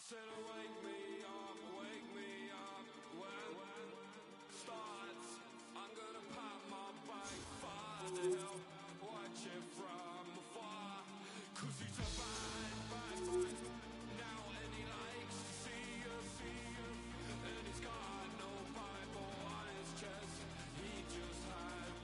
said, wake me up when starts. I'm gonna pop my bike, far the hell, watch it from afar. 'Cause he's a bad now, and he likes to see you, and he's got no Bible on his chest. He just hides.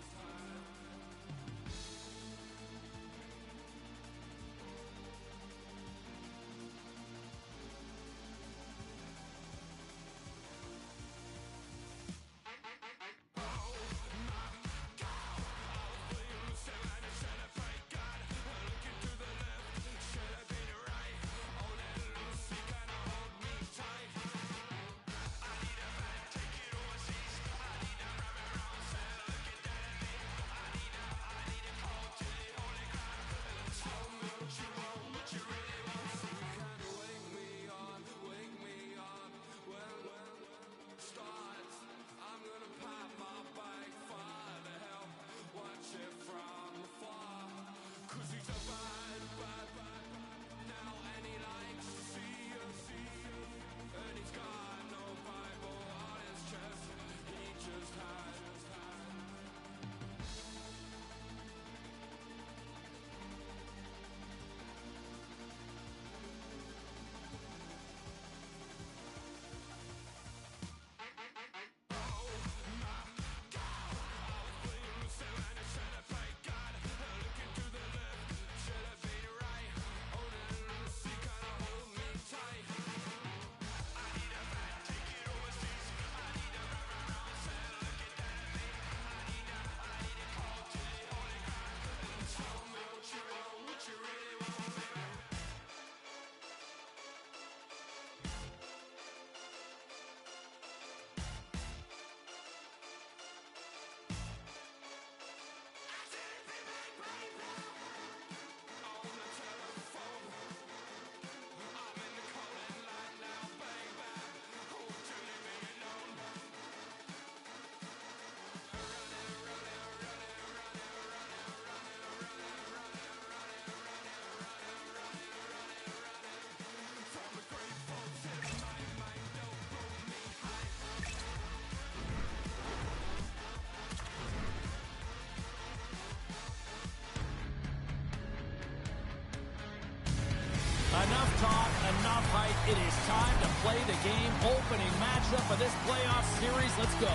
Enough talk, enough hype. It is time to play the game. Opening matchup of this playoff series. Let's go.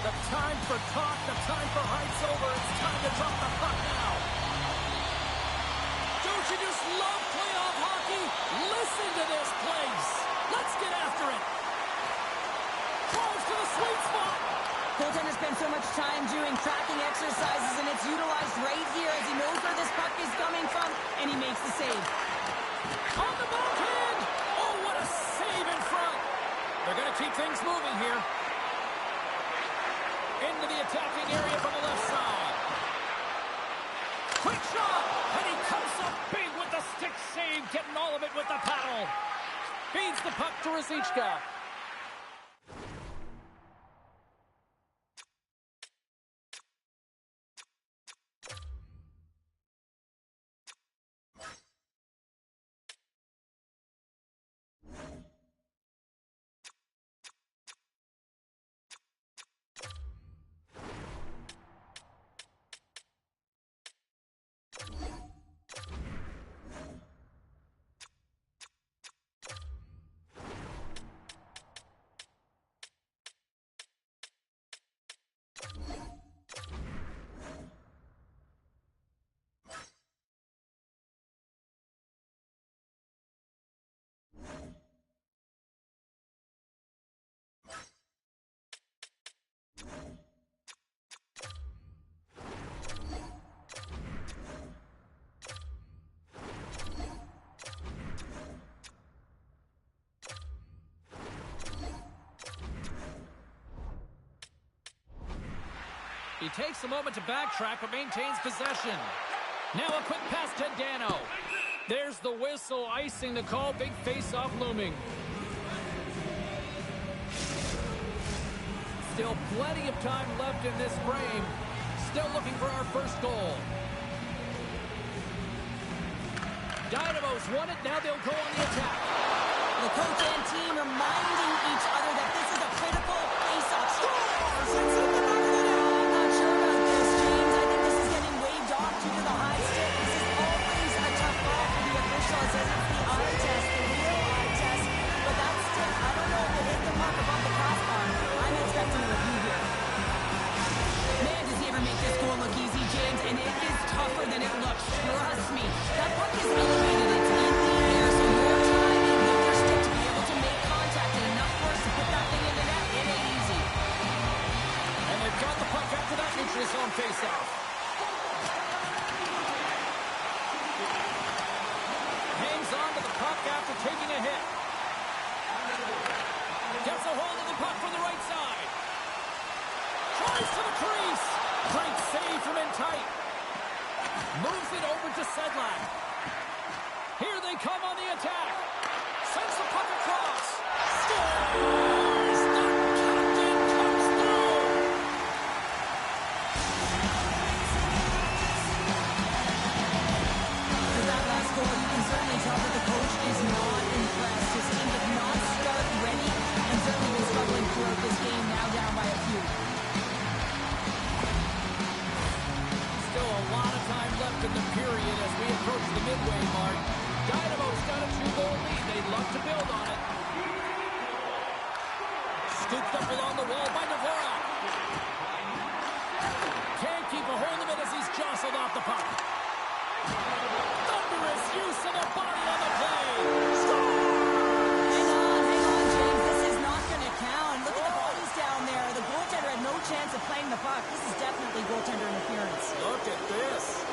The time for talk, the time for hype's over. It's time to drop the puck now. Don't you just love playoff hockey? Listen to this place. Let's get after it. Close to the sweet spot. Goaltender spends so much time doing tracking exercises, and it's utilized right here as he knows where this puck is coming from, and he makes the save. On the backhand! Oh, what a save in front! They're going to keep things moving here. Into the attacking area from the left side. Quick shot! And he comes up big with the stick save, getting all of it with the paddle. Feeds the puck to Rosichka. He takes a moment to backtrack, but maintains possession. Now a quick pass to Dano. There's the whistle, icing the call. Big face-off looming. Still plenty of time left in this frame. Still looking for our first goal. Dynamo's won it. Now they'll go on the attack. The coach and team reminding each other that this is a critical face-off. Scores! It's in the back of the net. I'm not sure about this, James. I think this is getting waved off due to the high stick. This is always a tough call for the official. It says it's the eye test, the real eye test. But that stick, I don't know if it hit the puck above the crossbar. I'm expecting a review here. Man, does he ever make this goal look easy, James? And it is tougher than it looks. Trust me. That puck is elevated. It's in the air, so your timing with your stick to be able to make contact and enough force to put that thing in the net, it ain't easy. And they've got the puck after that neutral zone faceoff. Hangs on to the puck after taking a hit. Gets a hold of the puck from the right side. Tries to the crease. Great save from in tight. Moves it over to Sedlak. Here they come on the attack. Sends the puck across. Scores! The captain comes through. With that last goal, you can certainly tell that the coach is not impressed. His team did not start ready and certainly been struggling throughout this game, now down by a few. Still a lot of time left in the period as we approach the midway mark. Dynamo's got a 2-goal lead. They'd love to build on it. Scooped up along the wall by Dvorak. Can't keep a hold of it as he's jostled off the puck. Thunderous use of the body on the play. Score! Hang on, James. This is not going to count. Look at the bodies down there. The goaltender had no chance of playing the puck. This is definitely goaltender interference. Look at this.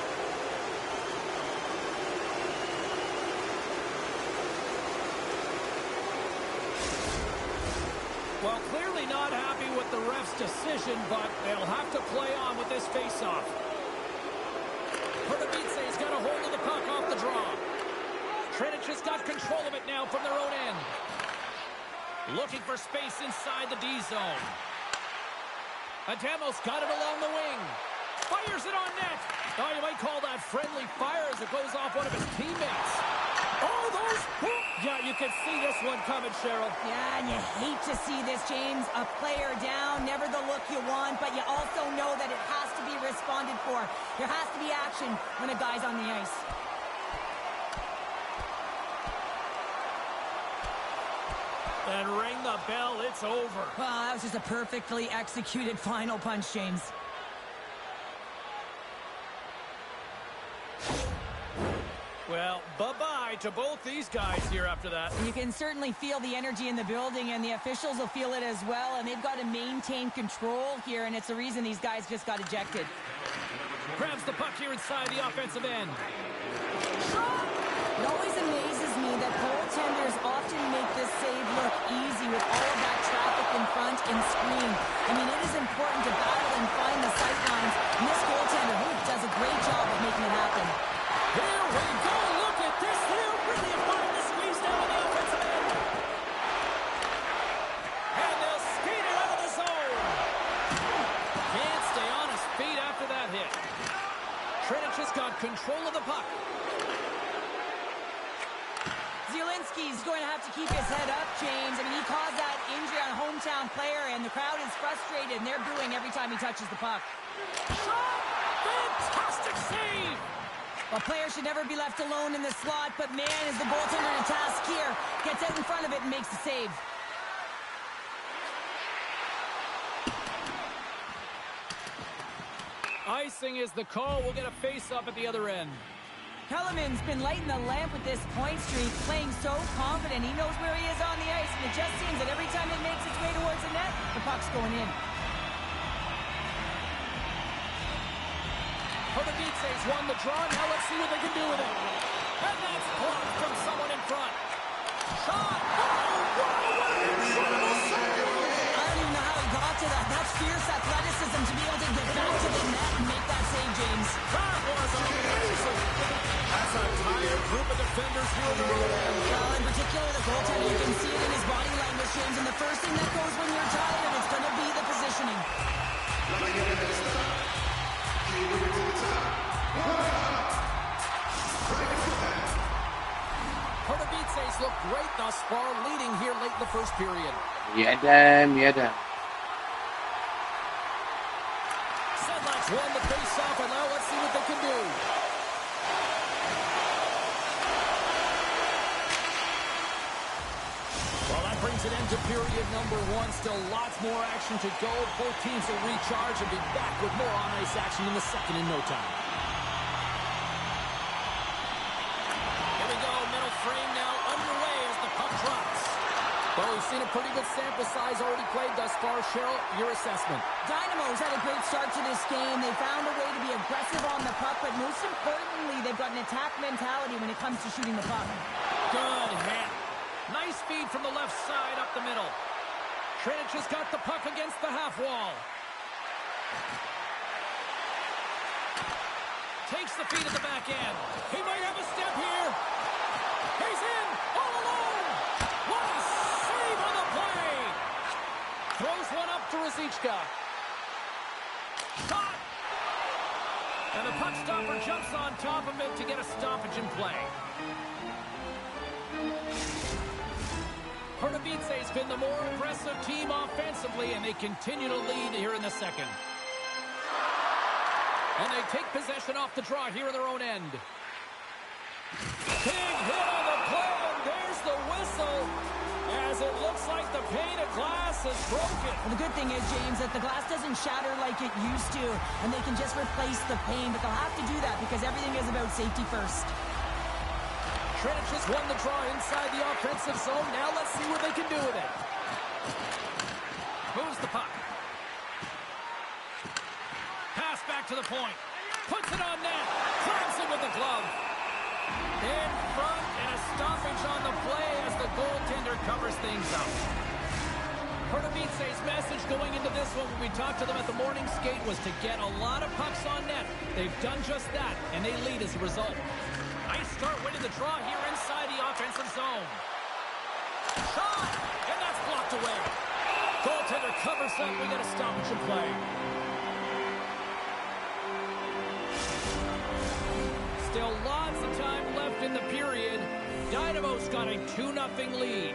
Well, clearly not happy with the ref's decision, but they'll have to play on with this faceoff. PARDUBICE's got a hold of the puck off the draw. TRINEC has got control of it now from their own end. Looking for space inside the D zone. Adamos got it along the wing. Fires it on net. Oh, you might call that friendly fire as it goes off one of his teammates. Oh, those... Yeah, you can see this one coming, Cheryl. Yeah, and you hate to see this, James. A player down, never the look you want, but you also know that it has to be responded for. There has to be action when a guy's on the ice. And ring the bell, it's over. Well, that was just a perfectly executed final punch, James. Well, bye-bye to both these guys here after that. You can certainly feel the energy in the building, and the officials will feel it as well, and they've got to maintain control here, and it's the reason these guys just got ejected. Grabs the puck here inside the offensive end. It always amazes me that goaltenders often make this save look easy with all of that traffic in front and screen. I mean, it is important to battle and find the sight lines, and this goaltender does a great job of making it happen. Here we go. Look at this here. Really applying the squeeze down on the offensive end. And they'll skate it out of the zone. Can't stay on his feet after that hit. TRINEC has got control of the puck. Zielinski's going to have to keep his head up, James. I mean, he caused that injury on a hometown player, and the crowd is frustrated, and they're booing every time he touches the puck. Shot! Fantastic save! A player should never be left alone in the slot, but man, is the goaltender to task here. Gets out in front of it and makes the save. Icing is the call. We'll get a face-up at the other end. Kellerman's been lighting the lamp with this point streak, playing so confident. He knows where he is on the ice, and it just seems that every time it makes its way towards the net, the puck's going in. PARDUBICE's won the draw. Now let's see what they can do with it. And that's blocked from someone in front. Shot! Oh, what an incredible save! I don't even know how he got to that. That's fierce athleticism to be able to get back to the net and make that save, James. That was amazing! That's a tired group of defenders here in the room. Well, in particular, the goaltender, you can see it in his body language, James. And the first thing that goes when you're tired, it's going to be the positioning. Pardubice's look great thus far, leading here late in the first period. Yada. Sedlak's won the face-off, and now let's see what they can do. Well, that brings it into period number one. Still lots more action to go. Both teams will recharge and be back with more on-ice action in the second in no time. Here we go. Middle frame now underway as the puck drops. Well, we've seen a pretty good sample size already played thus far. Cheryl, your assessment. Dynamo's had a great start to this game. They found a way to be aggressive on the puck, but most importantly, they've got an attack mentality when it comes to shooting the puck. Good hit. Nice feed from the left side up the middle. TRINEC has got the puck against the half wall. Takes the feed at the back end. He might have a step here. He's in all alone. What a save on the play. Throws one up to Ruzicka. Shot. And the puck stopper jumps on top of it to get a stoppage in play. Pardubice's been the more aggressive team offensively, and they continue to lead here in the second. And they take possession off the draw here in their own end. Big hit on the play, and there's the whistle, as it looks like the pane of glass is broken. Well, the good thing is, James, that the glass doesn't shatter like it used to, and they can just replace the pane, but they'll have to do that because everything is about safety first. TRINEC has won the draw inside the offensive zone. Now let's see what they can do with it. Moves the puck. Pass back to the point. Puts it on net. Grabs it with the glove. In front, and a stoppage on the play as the goaltender covers things up. Pardubice's message going into this one when we talked to them at the morning skate was to get a lot of pucks on net. They've done just that, and they lead as a result. Nice start winning the draw here inside the offensive zone. Shot! And that's blocked away. Goaltender covers up. We got a stoppage in play. Still lots of time left in the period. Dynamo's got a 2-0 lead.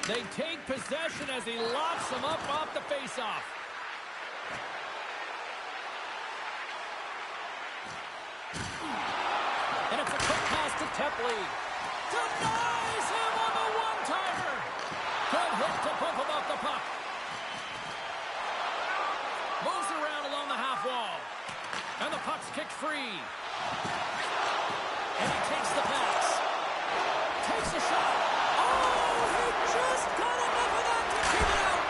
They take possession as he locks them up off the faceoff. And it's a quick pass to Tepley. Denies him on the one-timer. Good hit to bump him off the puck. Moves around along the half wall. And the puck's kicked free. And he takes the pass. Takes a shot. Oh, he just got enough of that to keep it out.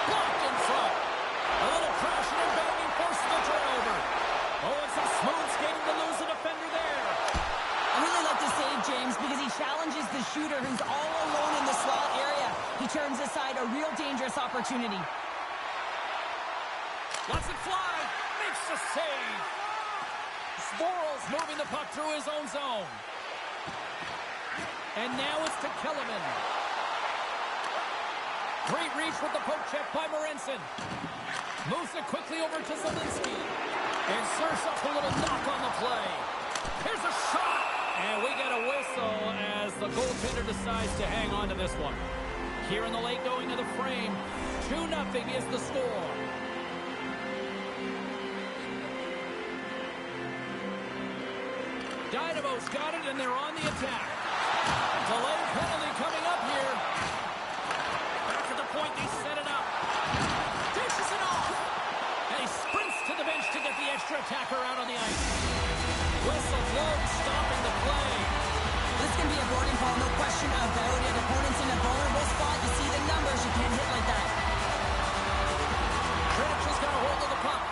Blocked in front. A little crashing and banging forces the turnover. Oh, it's a smooth skating to lose a defender there. I really like the save, James, because he challenges the shooter who's all alone in the slot area. He turns aside a real dangerous opportunity. Lets it fly. Makes the save. Sporal's moving the puck through his own zone. And now it's to Kellerman. Great reach with the poke check by Morensen. Moves it quickly over to Zielinski. And serves up a little knock on the play. Here's a shot. And we get a whistle as the goaltender decides to hang on to this one. Here in the late going of the frame, 2-0 is the score. Dynamo's got it, and they're on the attack. Delay penalty coming up here. Back at the point, they set it up. Dishes it off. And he sprints to the bench to get the extra attacker out on the ice. Whistle blown, stopping the play. This can be a boarding call, no question about it. Opponents in a vulnerable spot. You see the numbers. You can't hit like that. TRINEC has got a hold of the puck.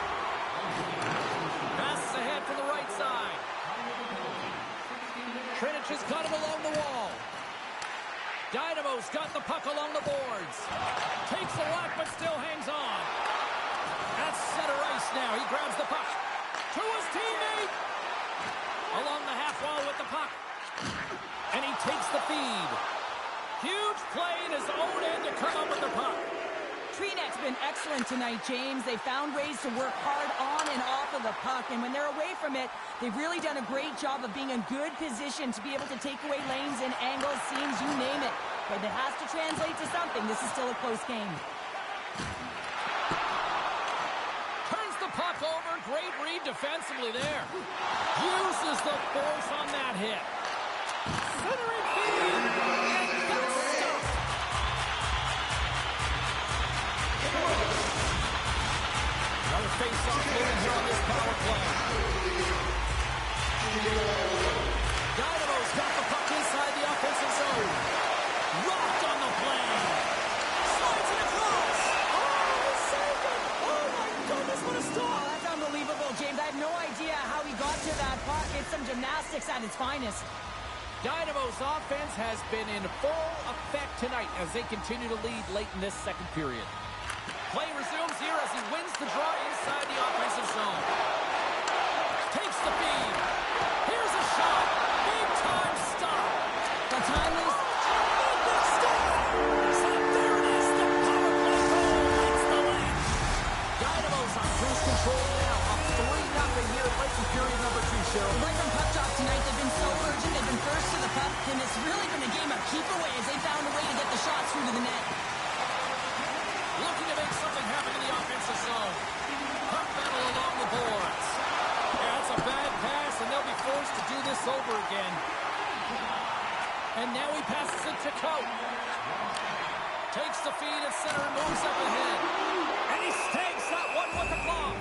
Passes ahead from the right side. TRINEC has got it along the wall. Dynamo's got the puck along the boards. Takes a lot, but still hangs on. At center ice now. He grabs the puck. To his teammate. Along the half wall with the puck. And he takes the feed. Huge play in his own end to come up with the puck. TRINEC's been excellent tonight, James. They found ways to work hard on and off of the puck, and when they're away from it, they've really done a great job of being in good position to be able to take away lanes and angles, seams, you name it. But it has to translate to something. This is still a close game. Turns the puck over. Great read defensively there. Uses the force on that hit. Centering feed. And that's stuffed. Another face-off moving here on this power play. Dynamo's got the puck inside the offensive zone. Rocked on the play. Slides it across. Oh, he saved it. Oh, my goodness, what a stop. That's unbelievable, James. I have no idea how he got to that puck. It's some gymnastics at its finest. Dynamo's offense has been in full effect tonight as they continue to lead late in this second period. Play resumes here as he wins the draw inside the offensive zone. Takes the feed. Here's a shot. Big time stop. The time is... So there it is. The power play goal hits the lane. Dynamo's on cruise control now. Up 3-0 here late in period number 2, Cheryl. Right from puck drop tonight, they've been so urgent. They've been first to the puck, and it's really been a game of keep away as they found a way to get the shots through to the net. Looking to make something happen in the offensive zone. Puck battle along the boards. Yeah, it's a bad pass, and they'll be forced to do this over again. And now he passes it to Coat. Takes the feed at center and moves up ahead. And he stakes that one with the glove.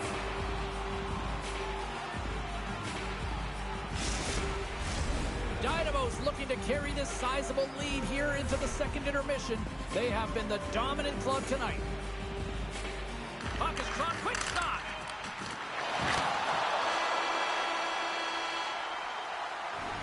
Dynamo's looking to carry this sizable lead here into the second intermission. They have been the dominant club tonight. Puck is drawn, quick shot.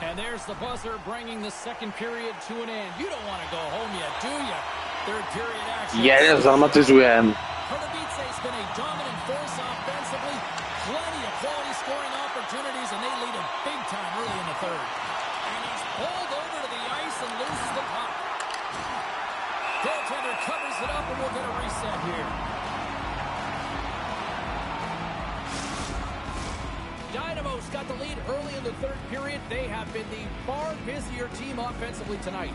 And there's the buzzer bringing the second period to an end. You don't want to go home yet, do you? Third period action. Jeden zamatizujem. PARDUBICE's been a dominant force offensively. Plenty of quality scoring opportunities, and they lead it big time early in the third. And he's pulled over to the ice and loses the puck. Goaltender covers it up, and we'll get a reset here. Dynamo's got the lead early in the third period. They have been the far busier team offensively tonight.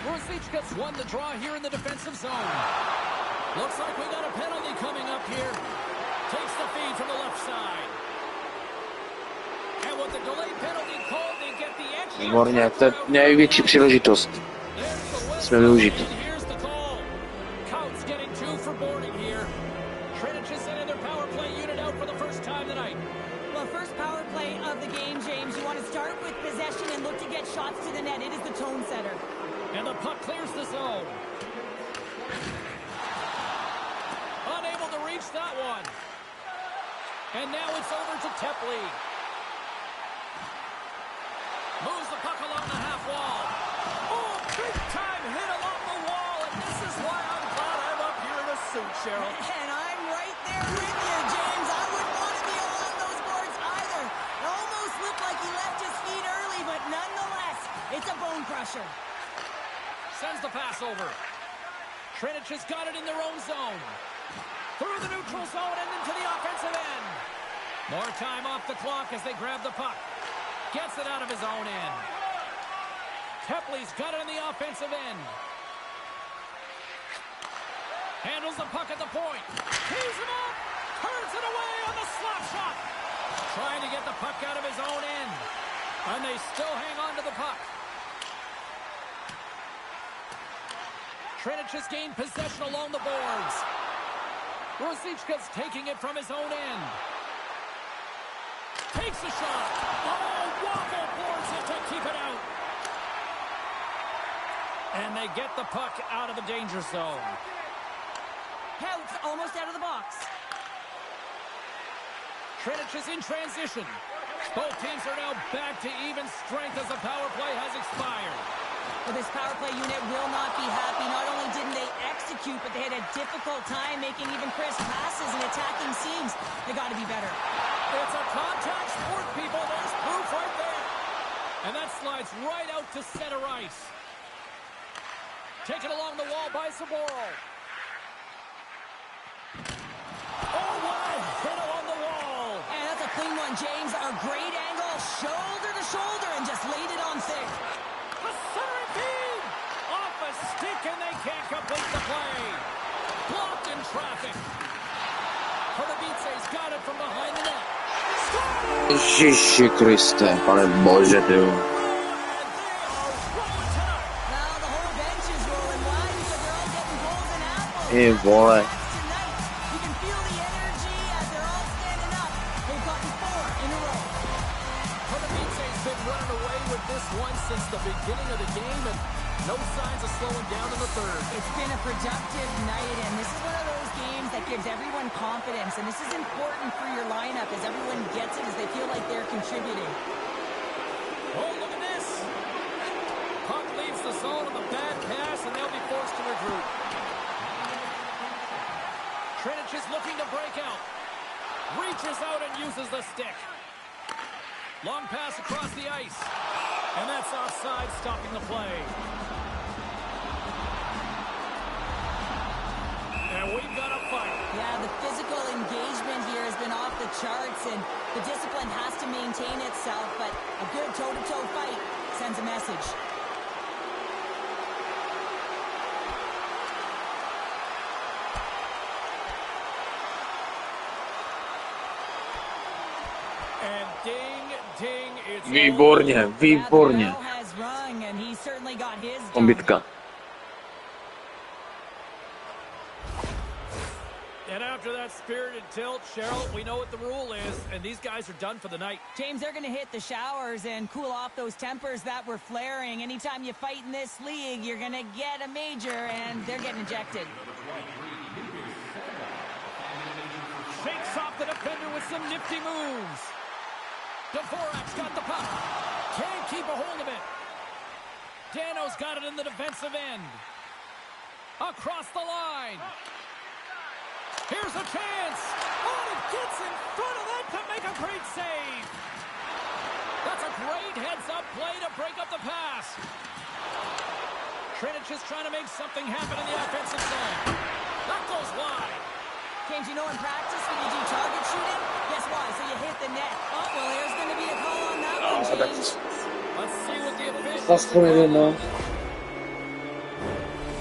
Rosicka's won the draw here in the defensive zone. Looks like we got a penalty coming up here. Takes the feed from the left side. And with the delay penalty called, they get the extra. Výborně, to je největší příležitost. Jsme využít. Here's the call. Cout's getting 2 for boarding here. TRINEC is sending their power play unit out for the first time tonight. Well, first power play of the game, James. You want to start with possession and look to get shots to the net. It is the tone setter. And the puck clears the zone. Unable to reach that one. And now it's over to Tepley. Moves the puck along the half wall. Oh, big time hit along the wall. And this is why I'm glad I'm up here in a suit, Cheryl. And I'm right there with you, James. I wouldn't want to be along those boards either. It almost looked like he left his feet early, but nonetheless, it's a bone crusher. Sends the pass over. TRINEC has got it in their own zone. Through the neutral zone and into the offensive end. More time off the clock as they grab the puck. Gets it out of his own end. Tepley's got it in the offensive end. Handles the puck at the point. Tees him up. Turns it away on the slap shot. Trying to get the puck out of his own end. And they still hang on to the puck. TRINEC has gained possession along the boards. Rosicka's taking it from his own end. Takes a shot. Oh, Waffle boards it to keep it out. And they get the puck out of the danger zone. Cout's almost out of the box. TRINEC is in transition. Both teams are now back to even strength as the power play has expired. Well, this power play unit will not be happy. Not only didn't they execute, but they had a difficult time making even crisp passes and attacking seams. They got to be better. It's a contact sport, people. There's proof right there. And that slides right out to center ice. Taken along the wall by Saboro. Oh, what a hit along the wall. And that's a clean one, James. A great angle, shoulder to shoulder, and just laid it on thick. The center feed. Off a stick, and they can't complete the play. Blocked in traffic. PARDUBICE's got it from behind the net. Ježiši Kriste, pane bože, ty. Well, the whole bench is rolling wide because they're all getting goals and apples. Ty vole. Tonight, you can feel the energy as they're all standing up. They've gotten 4 in a row. PARDUBICE's been running away with this one since the beginning of the game, and no signs of slowing down in the third. It's been a productive night, and this is one of those games that gives everyone confidence, and this is important for your lineup as everyone gets it, as they feel like they're contributing. Oh, look at this. Puck leaves the zone of a bad pass, and they'll be forced to regroup. TR is looking to break out. Reaches out and uses the stick. Long pass across the ice. And that's offside, stopping the play. And we've got a fight. Yeah, the physical engagement here has been off the charts, and the discipline has to maintain itself, but a good toe-to-toe fight sends a message. And ding, ding, it's Výborně, výborně. Yeah, the bell has rung, and he certainly got his done. Kombitka. And after that spirited tilt, Cheryl, we know what the rule is, and these guys are done for the night. James, they're going to hit the showers and cool off those tempers that were flaring. Anytime you fight in this league, you're going to get a major, and they're getting ejected. Shakes off the defender with some nifty moves. Dvorak's got the puck. Can't keep a hold of it. Dano's got it in the defensive end. Across the line. Here's a chance. Oh, it gets in front of that to make a great save. That's a great heads-up play to break up the pass. TR is trying to make something happen in the offensive zone. That goes wide. James, you know in practice when you do target shooting, guess why? So you hit the net. Oh, well, there's going to be a call on that one, James. Let's see what the officials Aspoň jeden, no.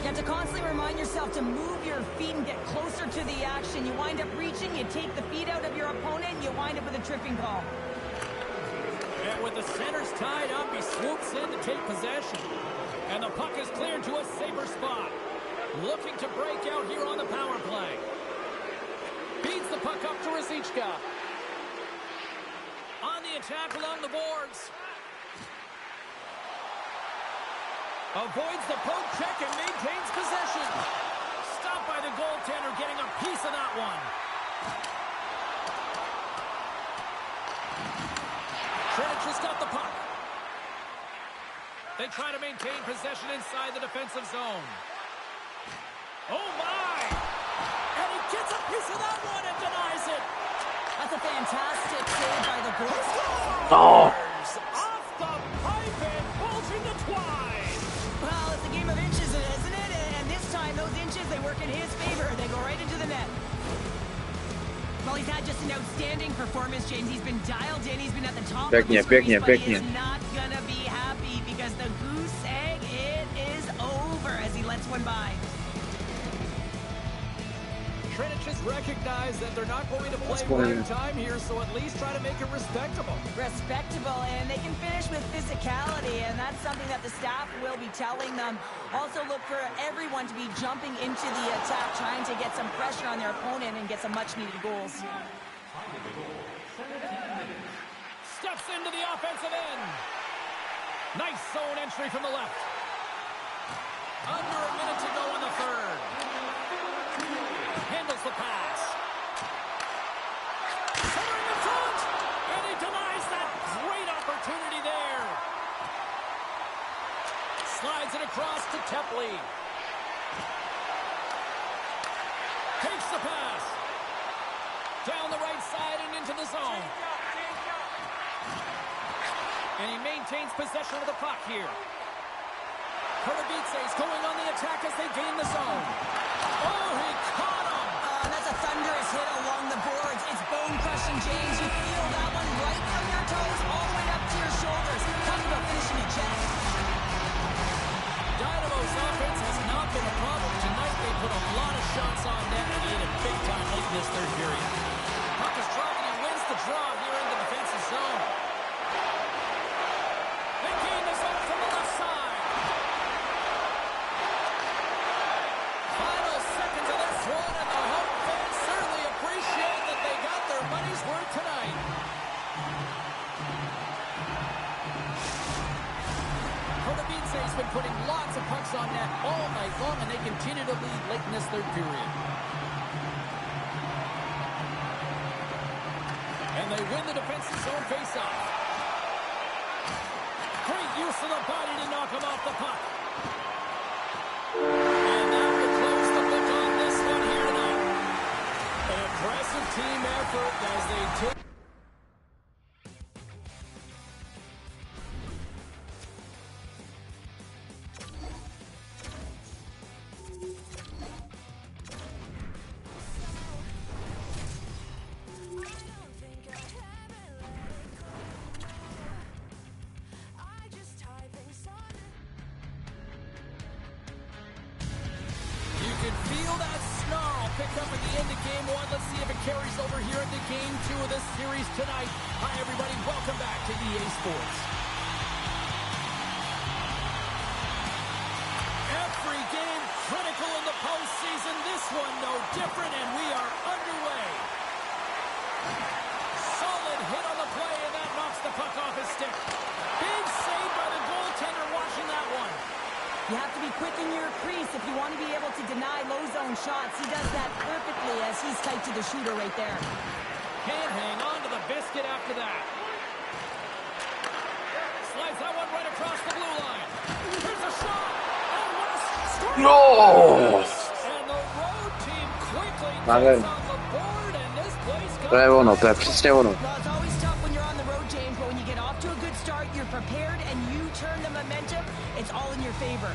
You have to constantly remind yourself to move your feet and get closer to the action. You wind up reaching, you take the feet out of your opponent, and you wind up with a tripping call. And with the centers tied up, he swoops in to take possession. And the puck is cleared to a safer spot. Looking to break out here on the power play. Beats the puck up to Rosichka. On the attack along the boards. Avoids the poke check and maintains possession. Stopped by the goaltender, getting a piece of that one. TR has got the puck. They try to maintain possession inside the defensive zone. Oh, my! And he gets a piece of that one and denies it. That's a fantastic save by the goaltender. Oh. Off the pipe and bulging the twine. Well, it's a game of inches, isn't it? And this time, those inches, they work in his favor. They go right into the net. Well, he's had just an outstanding performance, James. He's been dialed in. He's been at the top Pěkně, of his race, but he pěkně. is not going to be happy because the goose egg, it is over as he lets one by. TR has recognized that they're not going to play right time here, so at least try to make it respectable. Respectable, and they can finish with physicality, and that's something that the staff will be telling them. Also look for everyone to be jumping into the attack, trying to get some pressure on their opponent and get some much-needed goals. Steps into the offensive end. Nice zone entry from the left. Under a minute to go in the third. Handles the pass. Centering in front. And he denies that great opportunity there. Slides it across to Tepley. Takes the pass. Down the right side and into the zone. And he maintains possession of the puck here. Pardubice is going on the attack as they gain the zone. Oh, he caught him. That's a thunderous hit along the boards. It's bone-crushing, James. You feel that one right from your toes all the way up to your shoulders. Talk about finishing a jet. Dynamo's offense has not been a problem tonight. They put a lot of shots on net and hit it big time late in this third period. Puck is dropped and he wins the draw here in the defensive zone. They gain the zone from the left side. Final seconds of this one, and the home fans certainly appreciate that they got their money's worth tonight. Pardubice has been putting lots of pucks on net all night long, and they continue to lead late in this third period. And they win the defensive zone faceoff. Great use of the body to knock him off the puck. And that will close the book on this one here tonight. An impressive team effort as they take... Feel that snarl pick up at the end of game one. Let's see if it carries over here into game two of this series tonight. Hi, everybody. Welcome back to EA Sports. Every game critical in the postseason. This one no different, and we are underway. Solid hit on the play, and that knocks the puck off his stick. Big save by the goaltender watching that one. You have to be quick in your crease if you want to be able to deny low zone shots. He does that perfectly as he's tight to the shooter right there. Can't hang on to the biscuit after that. Slides that one right across the blue line. Here's a shot. And what a score! No! And the road team quickly Ale- takes on the board, and this place To je ono, to je goes. přesně ono. Well, it's always tough when you're on the road, James, but when you get off to a good start, you're prepared, and you turn the momentum, it's all in your favor.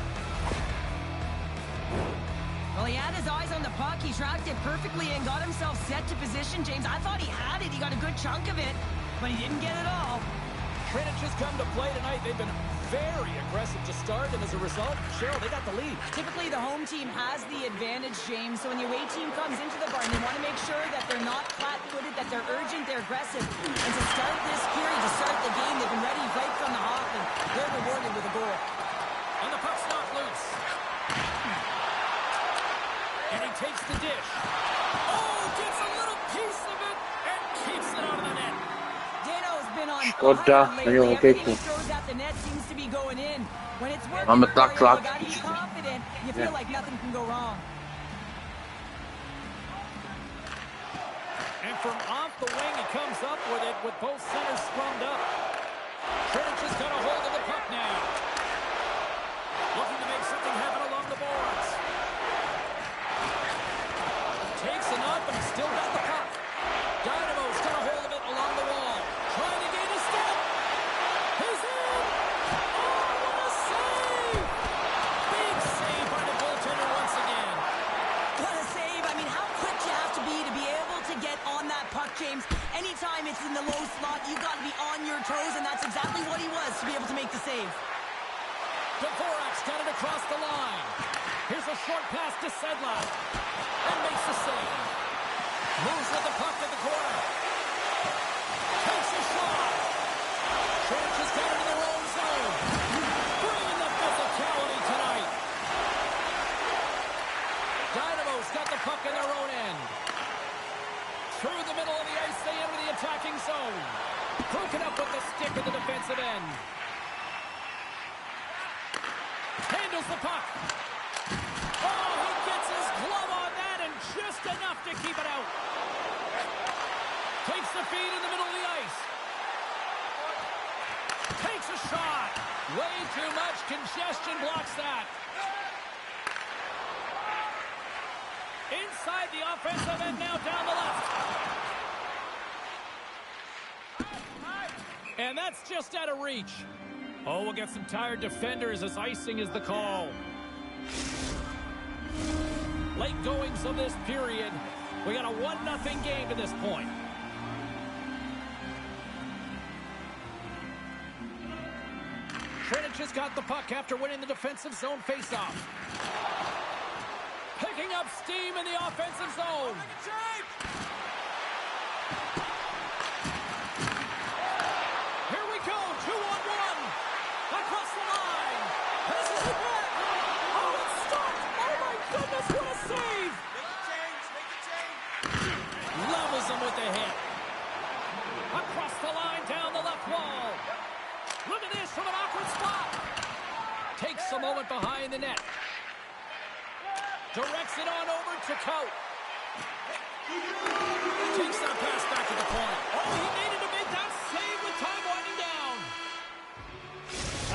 Well, he had his eyes on the puck. He tracked it perfectly and got himself set to position, James. I thought he had it. He got a good chunk of it, but he didn't get it all. TŘINEC has come to play tonight. They've been very aggressive to start, and as a result, Cheryl, they got the lead. Typically, the home team has the advantage, James. So when the away team comes into the barn, they want to make sure that they're not flat-footed, that they're urgent, they're aggressive. And to start this period, to start the game, they've been ready right from the hop, and they're rewarded with a goal. And the puck's knocked loose. And he takes the dish. Oh, gets a little piece of it and keeps it out of the net. Dano's been on Škoda, fire není ho lately. Everything hokejku. he throws at the net seems to be going in. When it's working Máme for tlak, you, tlak. you gotta be confident. You feel like nothing can go wrong. And from off the wing, he comes up with it with both centers sprummed up. TRINEC has got a hold of the puck now. Looking to make something happen along the boards. Takes a knock, but he's still got the puck. Dynamo's got a hold of it along the wall. Trying to gain a step. He's in! Oh, what a save! Big save by the goaltender once again. What a save. I mean, how quick you have to be able to get on that puck, James. Anytime it's in the low slot, you got to be on your toes, and that's exactly what he was to be able to make the save. Dvorak's got it across the line. Here's a short pass to Sedlak. And makes the save. Moves with the puck to the corner. Takes a shot. TRINEC has got it in their own zone. Bringing the physicality tonight. Dynamo's got the puck in their own end. Through the middle of the ice, they enter the attacking zone. Broken up with the stick at the defensive end. Handles the puck. Oh, he gets his glove on that and just enough to keep it out. Takes the feed in the middle of the ice. Takes a shot. Way too much congestion blocks that. Inside the offensive end now down the left. And that's just out of reach. Oh, we'll get some tired defenders as icing is the call. Late goings of this period. We got a 1-0 game to this point. TRINEC has got the puck after winning the defensive zone faceoff. Picking up steam in the offensive zone. Here we go, 2-on-1. Across the line. This is it back. Oh, it's stopped. Oh, my goodness, what a save. Make a change. Levels him with the hit. Across the line, down the left wall. Look at this from an awkward spot. Takes a moment behind the net. Directs it on over to Coat. Takes that pass back to the point. Oh, he needed to make that save with time winding down.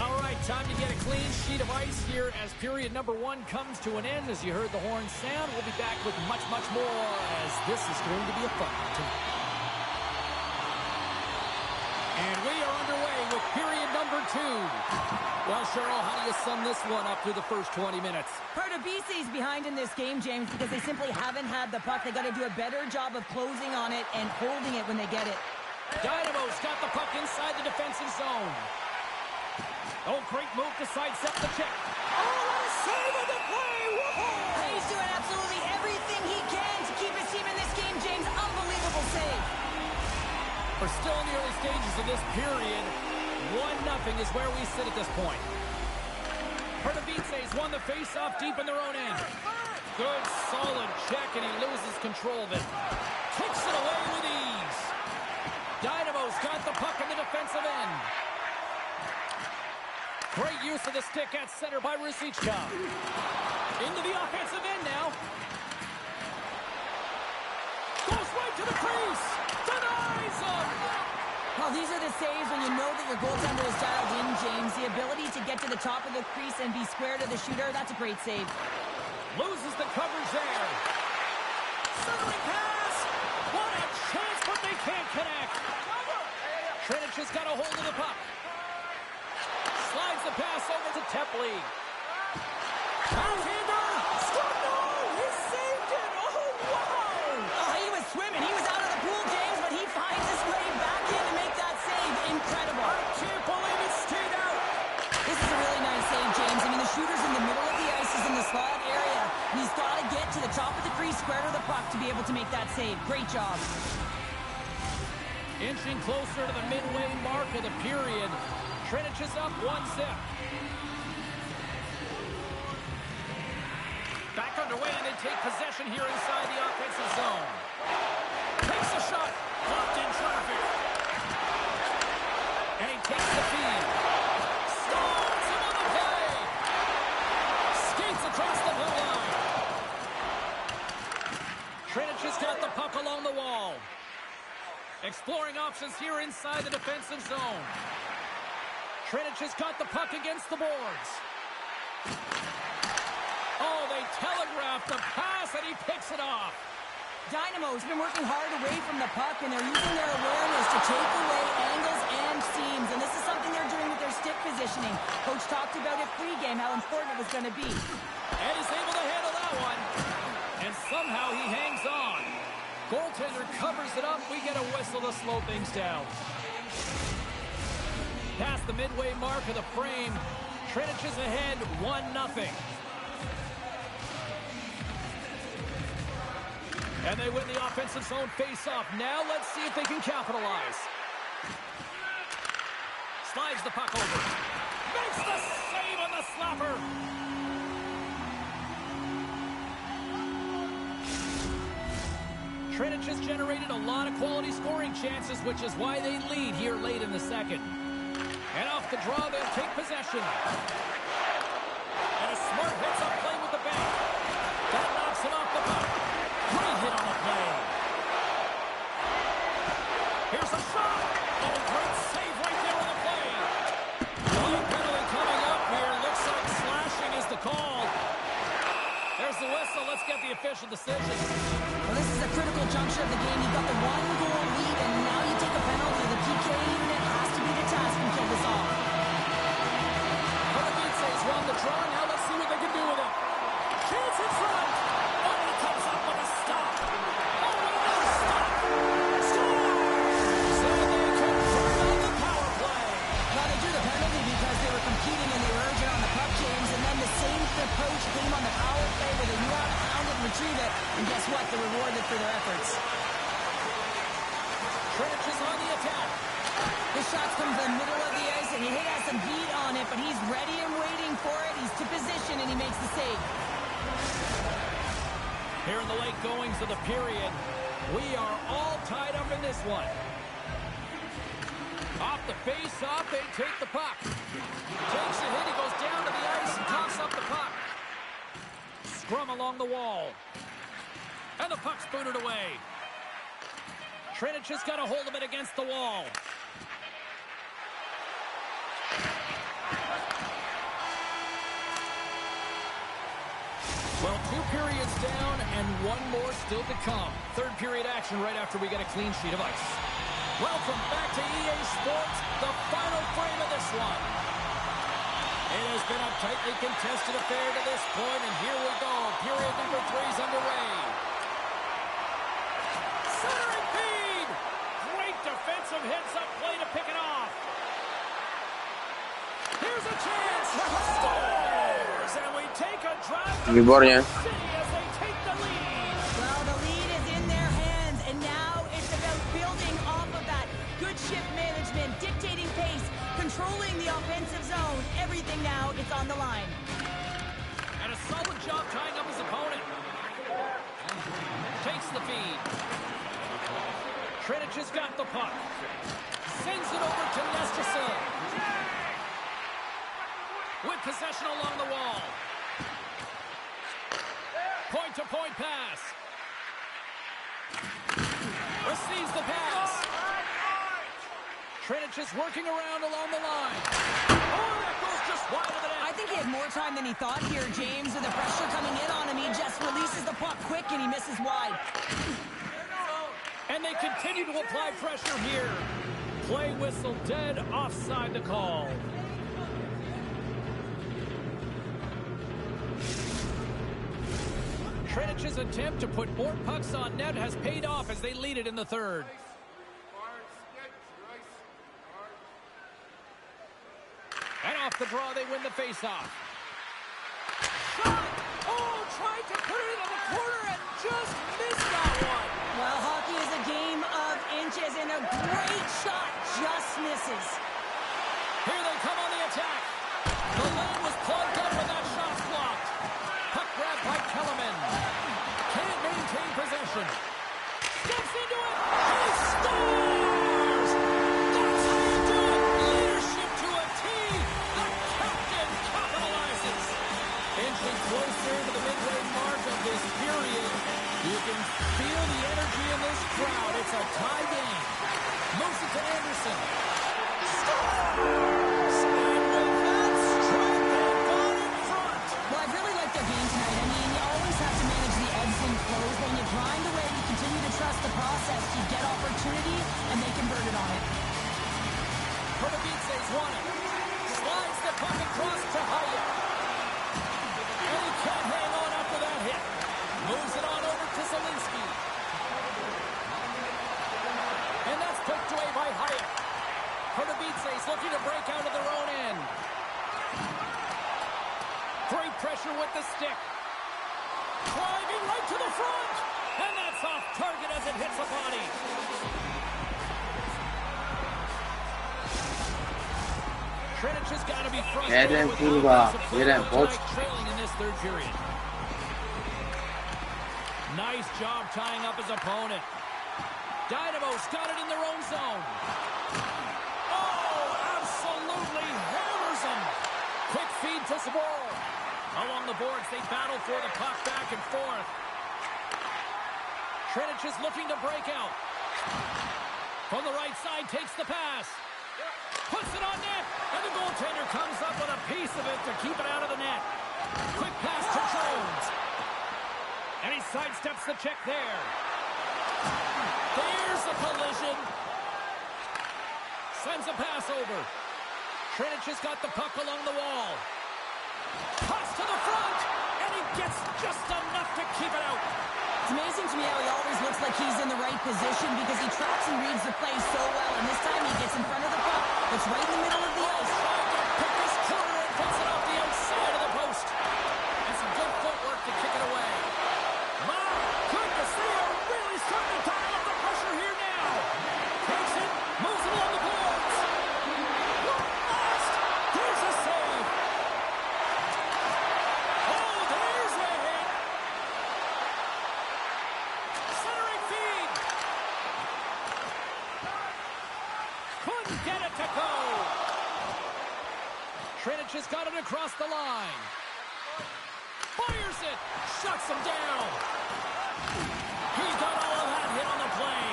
All right, time to get a clean sheet of ice here as period number 1 comes to an end. As you heard the horn sound, we'll be back with much, much more as this is going to be a fun one tonight. And we are underway with period number 2. Well, Cheryl, how do you sum this one up through the first 20 minutes? Pardubice is behind in this game, James, because they simply haven't had the puck. They got to do a better job of closing on it and holding it when they get it. Dynamo's got the puck inside the defensive zone. Oh, great move to sidestep the check. Oh, what a save of the play! Whoa! He's doing absolutely everything he can to keep his team in this game, James. Unbelievable save. We're still in the early stages of this period. 1-0 is where we sit at this point. Pardubice's won the face-off deep in their own end. Good, solid check, and he loses control of it. Takes it away with ease. Dynamo's got the puck in the defensive end. Great use of the stick at center by Ruzicka. Into the offensive end now. Goes right to the crease. Denies him. Well, these are the saves when you know that your goaltender is dialed in, James. The ability to get to the top of the crease and be square to the shooter, that's a great save. Loses the coverage there. Centering pass. What a chance, but they can't connect. TRINEC has got a hold of the puck. Slides the pass over to Tepley. Outhander. No, he saved it. Oh, wow. Oh, he was swimming. He was out of the pool, James, but he finds his way back in to make that save. Incredible. I can't believe it stayed out. This is a really nice save, James. I mean, the shooter's in the middle of the ice. He's in the slot area. And he's got to get to the top of the crease, square to the puck to be able to make that save. Great job. Inching closer to the midway mark of the period. TRINEC is up 1-0. Back underway, and they take possession here inside the offensive zone. Takes a shot. Blocked in traffic. And he takes the feed. Stones him on the play. Skates across the blue line. TRINEC has got the puck along the wall. Exploring options here inside the defensive zone. TRINEC has got the puck against the boards. Oh, they telegraphed the pass, and he picks it off. Dynamo's been working hard away from the puck, and they're using their awareness to take away angles and seams. And this is something they're doing with their stick positioning. Coach talked about it pregame, how important it was going to be. And he's able to handle that one. And somehow he hangs on. Goaltender covers it up. We get a whistle to slow things down. Past the midway mark of the frame, TRINEC is ahead 1-0. And they win the offensive zone face-off. Now let's see if they can capitalize. Slides the puck over. Makes the save on the slapper. TRINEC has generated a lot of quality scoring chances, which is why they lead here late in the second. And off the draw, they'll take possession. And a smart hits up play with the bank. That knocks him off the puck. Great hit on the play. Here's a shot. Oh, great save right there on the play. Another penalty coming up here. Looks like slashing is the call. There's the whistle. Let's get the official decision. Well, this is a critical juncture of the game. You've got the 1-goal lead, and now you take a penalty. The PK unit has to be the task and kill this off. shots come from the middle of the ice, and he has some heat on it, but he's ready and waiting for it. He's to position, and he makes the save. Here in the late goings of the period, we are all tied up in this one. Off the face-off, they take the puck. Takes a hit, he goes down to the ice and coughs up the puck. Scrum along the wall. And the puck's booted away. TRINEC has got a hold of it against the wall. Well, 2 periods down and 1 more still to come. Third period action right after we get a clean sheet of ice. Welcome back to EA Sports, the final frame of this one. It has been a tightly contested affair to this point, and here we go. Period number 3 is underway. Centering feed! Great defensive heads-up play to pick it off. Here's a chance. Scores! And we take a drive to Výborně. the city as they take the lead. Well, the lead is in their hands, and now it's about building off of that. Good shift management, dictating pace, controlling the offensive zone. Everything now, it's on the line. And a solid job tying up his opponent. Takes the feed. TRINEC has got the puck. Sends it over to Nesterson. With possession along the wall. Point-to-point pass. Receives the pass. TRINEC is working around along the line. Oh, that goes just wide of the net. I think he had more time than he thought here, James. With the pressure coming in on him, he just releases the puck quick and he misses wide. And they continue to apply pressure here. Play whistle dead, offside the call. TRINEC's attempt to put more pucks on net has paid off as they lead it in the third. And off the draw, they win the faceoff. Shot! Oh, tried to put it into the corner and just missed that one. Well, hockey is a game of inches, and a great shot just misses. Here they come on the attack. The lane was plugged up and that shot's blocked. Puck grab by Kellerman. Can't maintain possession. Steps into it. He scores! That's how you do it. Leadership to a T. The captain capitalizes. Inching closer to the midway mark of this period. You can feel the energy in this crowd. It's a tie game. Moves it to Anderson. Scores! And with that strike, they've gone in front. Well, I really like their game tonight. I mean, you always have to manage the ebbs and flows. When you grind away, you continue to trust the process. You get opportunity, and they convert it on it. PARDUBICE's won it. Slides the puck across to Hyatt. And he can't hang on after that hit. Moves it on over to Zielinski. And that's poked away by Hyatt. PARDUBICE's looking to break out of their own end. Great pressure with the stick. Driving right to the front. And that's off target as it hits a body. TRINEC has got to be frustrated Jeden with kurwa, how offensive jeden football poč. tonight, trailing in this third period. Nice job tying up his opponent. Dynamo's got it in their own zone. Oh, absolutely hammers him. Quick feed to Sabor. Along the boards, they battle for the puck back and forth. TRINEC is looking to break out. From the right side, takes the pass. Puts it on net, and the goaltender comes up with a piece of it to keep it out of the net. Quick pass to Jones. And he sidesteps the check there. There's a collision. Sends a pass over. TRINEC has got the puck along the wall. Toss to the front, and he gets just enough to keep it out. It's amazing to me how he always looks like he's in the right position because he tracks and reads the play so well. And this time he gets in front of the puck. It's right in the middle of the ice. Trying to pick his corner and puts it off the outside of the post. And some good footwork to kick it away. My goodness, they are really starting to dial up the pressure here now. Takes it, moves it along the boards. Couldn't get it to go. TRINEC has got it across the line. Fires it. Shuts him down. He got all of that hit on the play.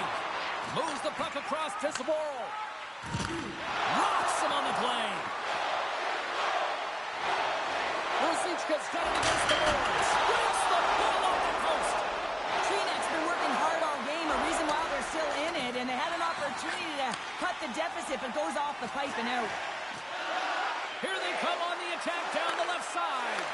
Moves the puck across to Zboril. Rocks him on the play. Rosicka's got it against the boards. Brings the ball off the post. TRINEC's been working hard all game, a reason why they're still in it, and they had an opportunity to cut the deficit, but goes off the pipe and out. Here they come on the attack down the left side.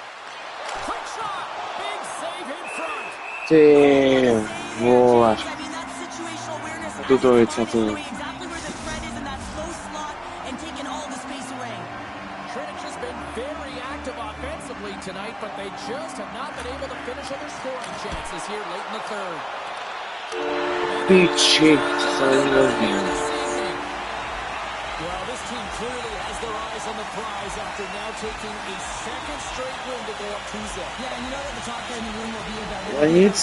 Quick shot. Big save in front. Ty vole. I mean, that situational awareness Tu to je, co tu. exactly where the threat is in that slow slot and taking all the space away. TRINEC has been very active offensively tonight, but they just have not been able to finish on their scoring chances here late in the third. Piči, co je robi. Well, this team clearly has their eyes on the prize after now taking a second straight win to go up 2-0. Yeah, and you know that the talk in the room will be about it. A nic,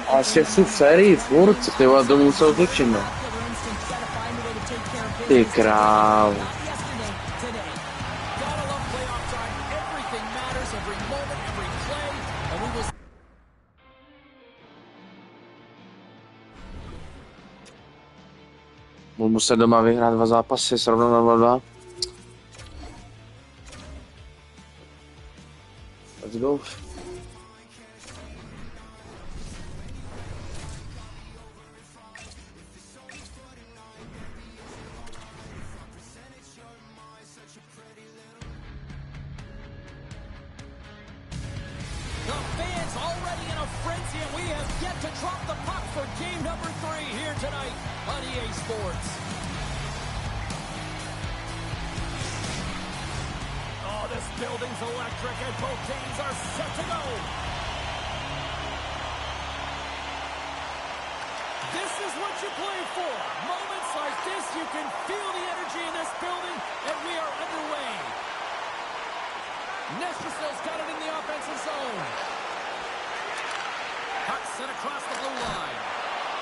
asi jsou v sérii, furt, ty vole, to musel zlepšit, no. Ty krávo. Gotta love playoff time. Everything matters, every moment, every play, and we will... Budu muset doma vyhrát 2 zápasy, srovnat na 2-2. Let's go. The fans already in a frenzy, and we have yet to drop the puck for game number 3 here tonight on EA Sports. Oh, this building's electric, and both teams are set to go. This is what you play for. Moments like this, you can feel the energy in this building, and we are underway. Nestrasil's got it in the offensive zone. Puck sent across the blue line.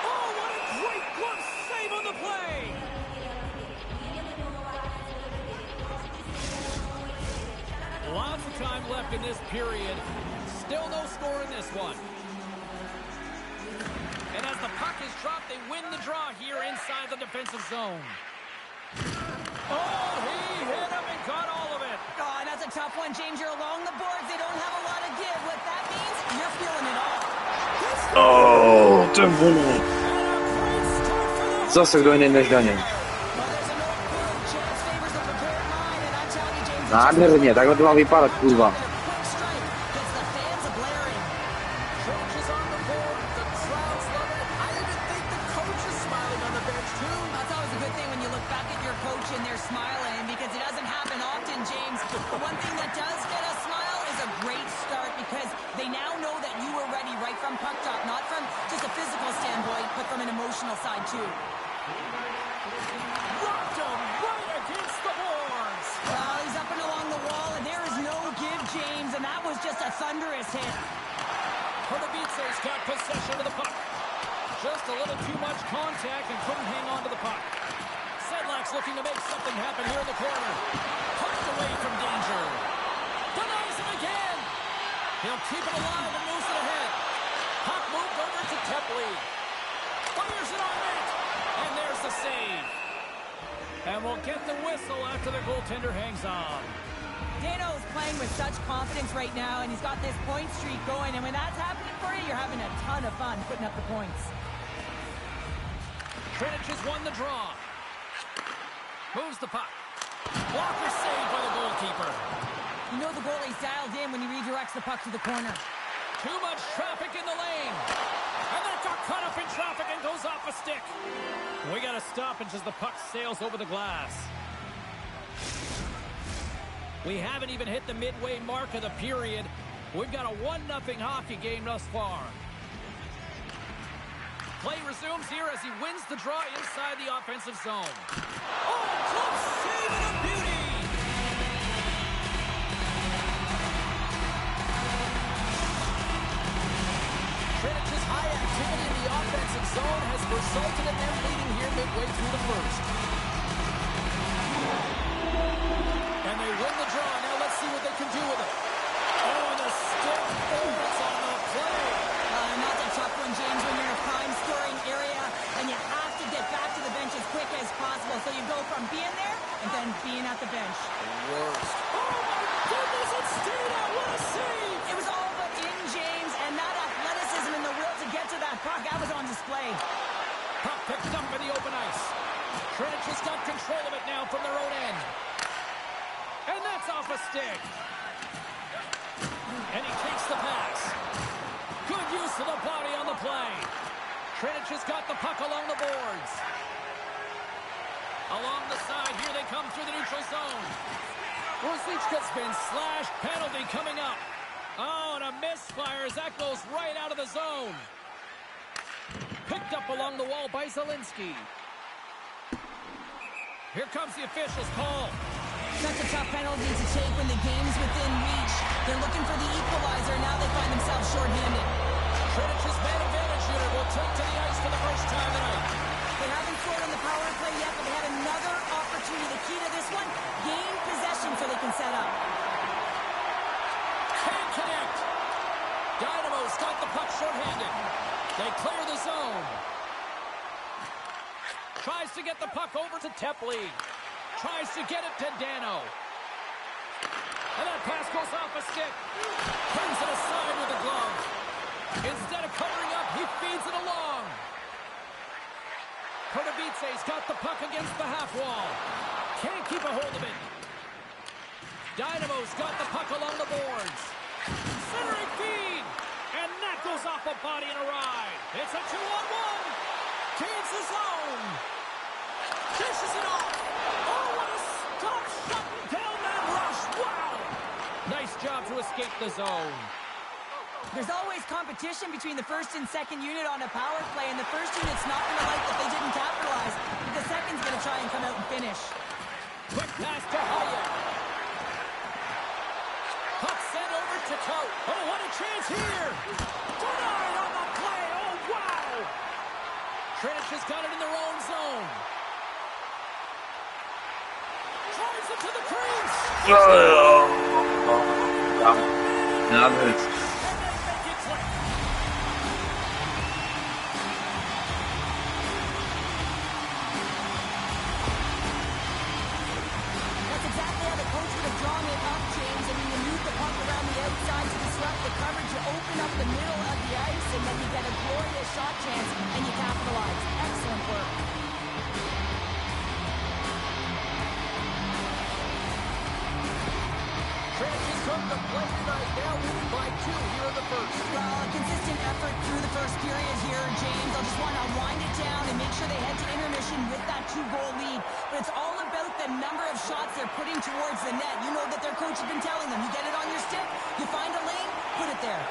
Oh, what a great glove save on the play! Lots of time left in this period. Still no score in this one. And as the puck is dropped, they win the draw here inside the defensive zone. Oh, he hit him and got all of it. Oh, and that's a tough one, James. You're along the boards. They don't have a lot of give. What that means, you're feeling it all. Oh, to vole. Zase kdo jiný než Daněk. Nádherně, takhle to má vypadat, kurva. Side too. Rocked him right against the boards. Well, he's up and along the wall, and there is no give, James, and that was just a thunderous hit. PARDUBICE's got possession of the puck. Just a little too much contact and couldn't hang on to the puck. Sedlak's looking to make something happen here in the corner. Pucked away from danger. Denies him again. He'll keep it alive and moves it ahead. Puck moved over to Tepley. Fires it on net, and there's the save. And we'll get the whistle after the goaltender hangs on. Dano's playing with such confidence right now, and he's got this point streak going, and when that's happening for you, you're having a ton of fun putting up the points. TRINEC has won the draw. Moves the puck. Blocker saved by the goalkeeper. You know the goalie's dialed in when he redirects the puck to the corner. Too much traffic in the lane. And that got caught up in traffic and goes off a stick. We got a stoppage as the puck sails over the glass. We haven't even hit the midway mark of the period. We've got a 1-0 hockey game thus far. Play resumes here as he wins the draw inside the offensive zone. Oh, close save and a beauty! TRINEC's high activity in the offensive zone has resulted in them leading here midway through the first. and then being at the bench. Worst. Oh, my goodness, it stayed out. What a save! It was all but in, James, and that athleticism and the will to get to that puck, that was on display. Puck picked up in the open ice. TRINEC has got control of it now from their own end. And that's off a stick. And he takes the pass. Good use of the body on the play. TRINEC has got the puck along the boards. Along the side, here they come through the neutral zone. Ruzicka's been slashed. Penalty coming up. Oh, and a misfire as that goes right out of the zone. Picked up along the wall by Zielinski. Here comes the official's call. Such a tough penalty to take when the game's within reach. They're looking for the equalizer. Now they find themselves shorthanded. TRINEC's man advantage unit will take to the ice for the first time tonight. They haven't scored on the power play yet, but they had another opportunity. The key to this one, gain possession so they can set up. Can't connect. Dynamo's got the puck shorthanded. They clear the zone. Tries to get the puck over to Tepley. Tries to get it to Dano. And that pass goes off a stick. Turns it aside with a glove. Instead of covering up, he feeds it along. Pardubice's got the puck against the half wall. Can't keep a hold of it. Dynamo's got the puck along the boards. Centering feed. And that goes off a body and a ride. It's a 2-on-1. Gains the zone. Dishes it off. Oh, what a stop shutting down that rush. Wow. Nice job to escape the zone. There's always competition between the first and second unit on a power play, and the first unit's not going to like that they didn't capitalize. But the second's going to try and come out and finish. Quick pass to Hayek. Puck sent over to Coat. Oh, what a chance here. Denied on the play. Oh, wow. TRINEC has got it in their own zone. Drives it to the crease. Now this. Open up the middle of the ice, and then you get a glorious shot chance, and you capitalize. Excellent work. TRINEC has come to play tonight, now leading by 2 here in the first. Well, a consistent effort through the first period here, James. I'll just want to wind it down and make sure they head to intermission with that 2-goal lead. But it's all about the number of shots they're putting towards the net. You know that their coach has been telling them, you get it on your stick, you find a lane, put it there.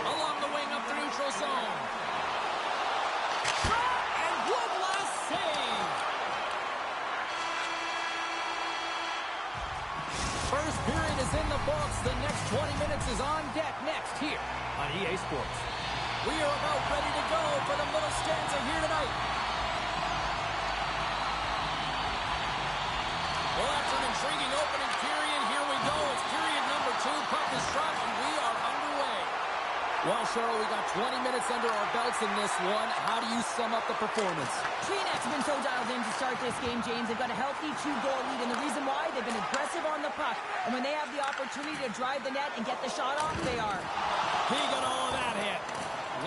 Along the wing up the neutral zone. Shot and one last save. First period is in the books. The next 20 minutes is on deck next here on EA Sports. We are about ready to go for the middle stanza here tonight. Well, after an intriguing opening period, here we go. It's period number 2. Puck is dropped, and we are underway. Well, Cheryl, we got 20 minutes under our belts in this one. How do you sum up the performance? TRINEC's been so dialed in to start this game, James. They've got a healthy 2-goal lead, and the reason why, they've been aggressive on the puck. And when they have the opportunity to drive the net and get the shot off, they are. He got all of that hit.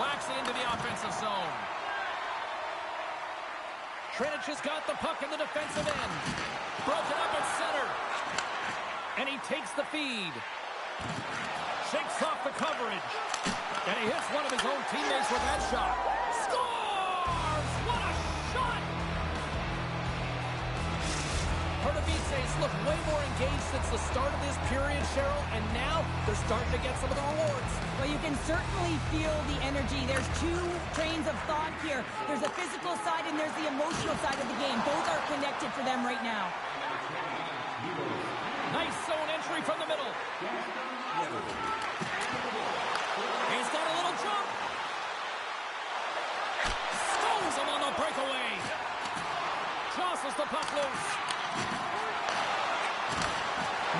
Whacks into the offensive zone. TRINEC has got the puck in the defensive end. Broken up at center. And he takes the feed. Shakes off the coverage. And he hits one of his own teammates with that shot. Scores! What a shot! Pardubice's look way more engaged since the start of this period, Cheryl, and now they're starting to get some of the rewards. Well, you can certainly feel the energy. There's 2 trains of thought here. There's the physical side and there's the emotional side of the game. Both are connected for them right now. Nice zone entry from the middle. He's got a little jump. Stones him on the breakaway. Jostles the puck loose.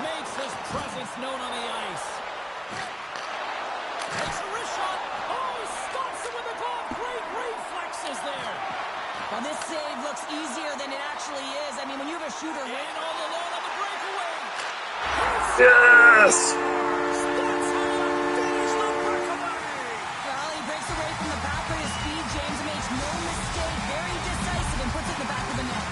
Makes his presence known on the ice. Takes a wrist shot. Oh, he stops it with a glove. Great reflexes there. Well, this save looks easier than it actually is. I mean, when you have a shooter And all alone on the breakaway. Yes! That's how you finish the breakaway. Well, he breaks away from the back with his speed. James makes no mistake. Very decisive and puts it in the back of the net.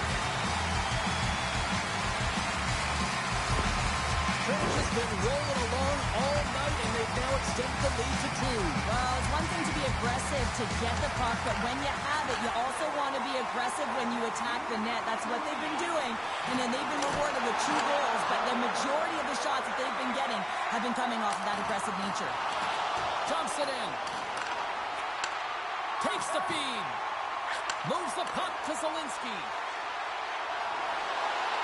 Trinidad has been rolling along all night, and they've now extended the lead to 2. Well, it's one thing to be aggressive to get the puck, but when you have it, you also want to be aggressive when you attack the net. That's what they've been doing, and then they've been rewarded with 2 goals, but the majority of the shots that they've been getting have been coming off of that aggressive nature. Dumps it in. Takes the feed. Moves the puck to Zielinski.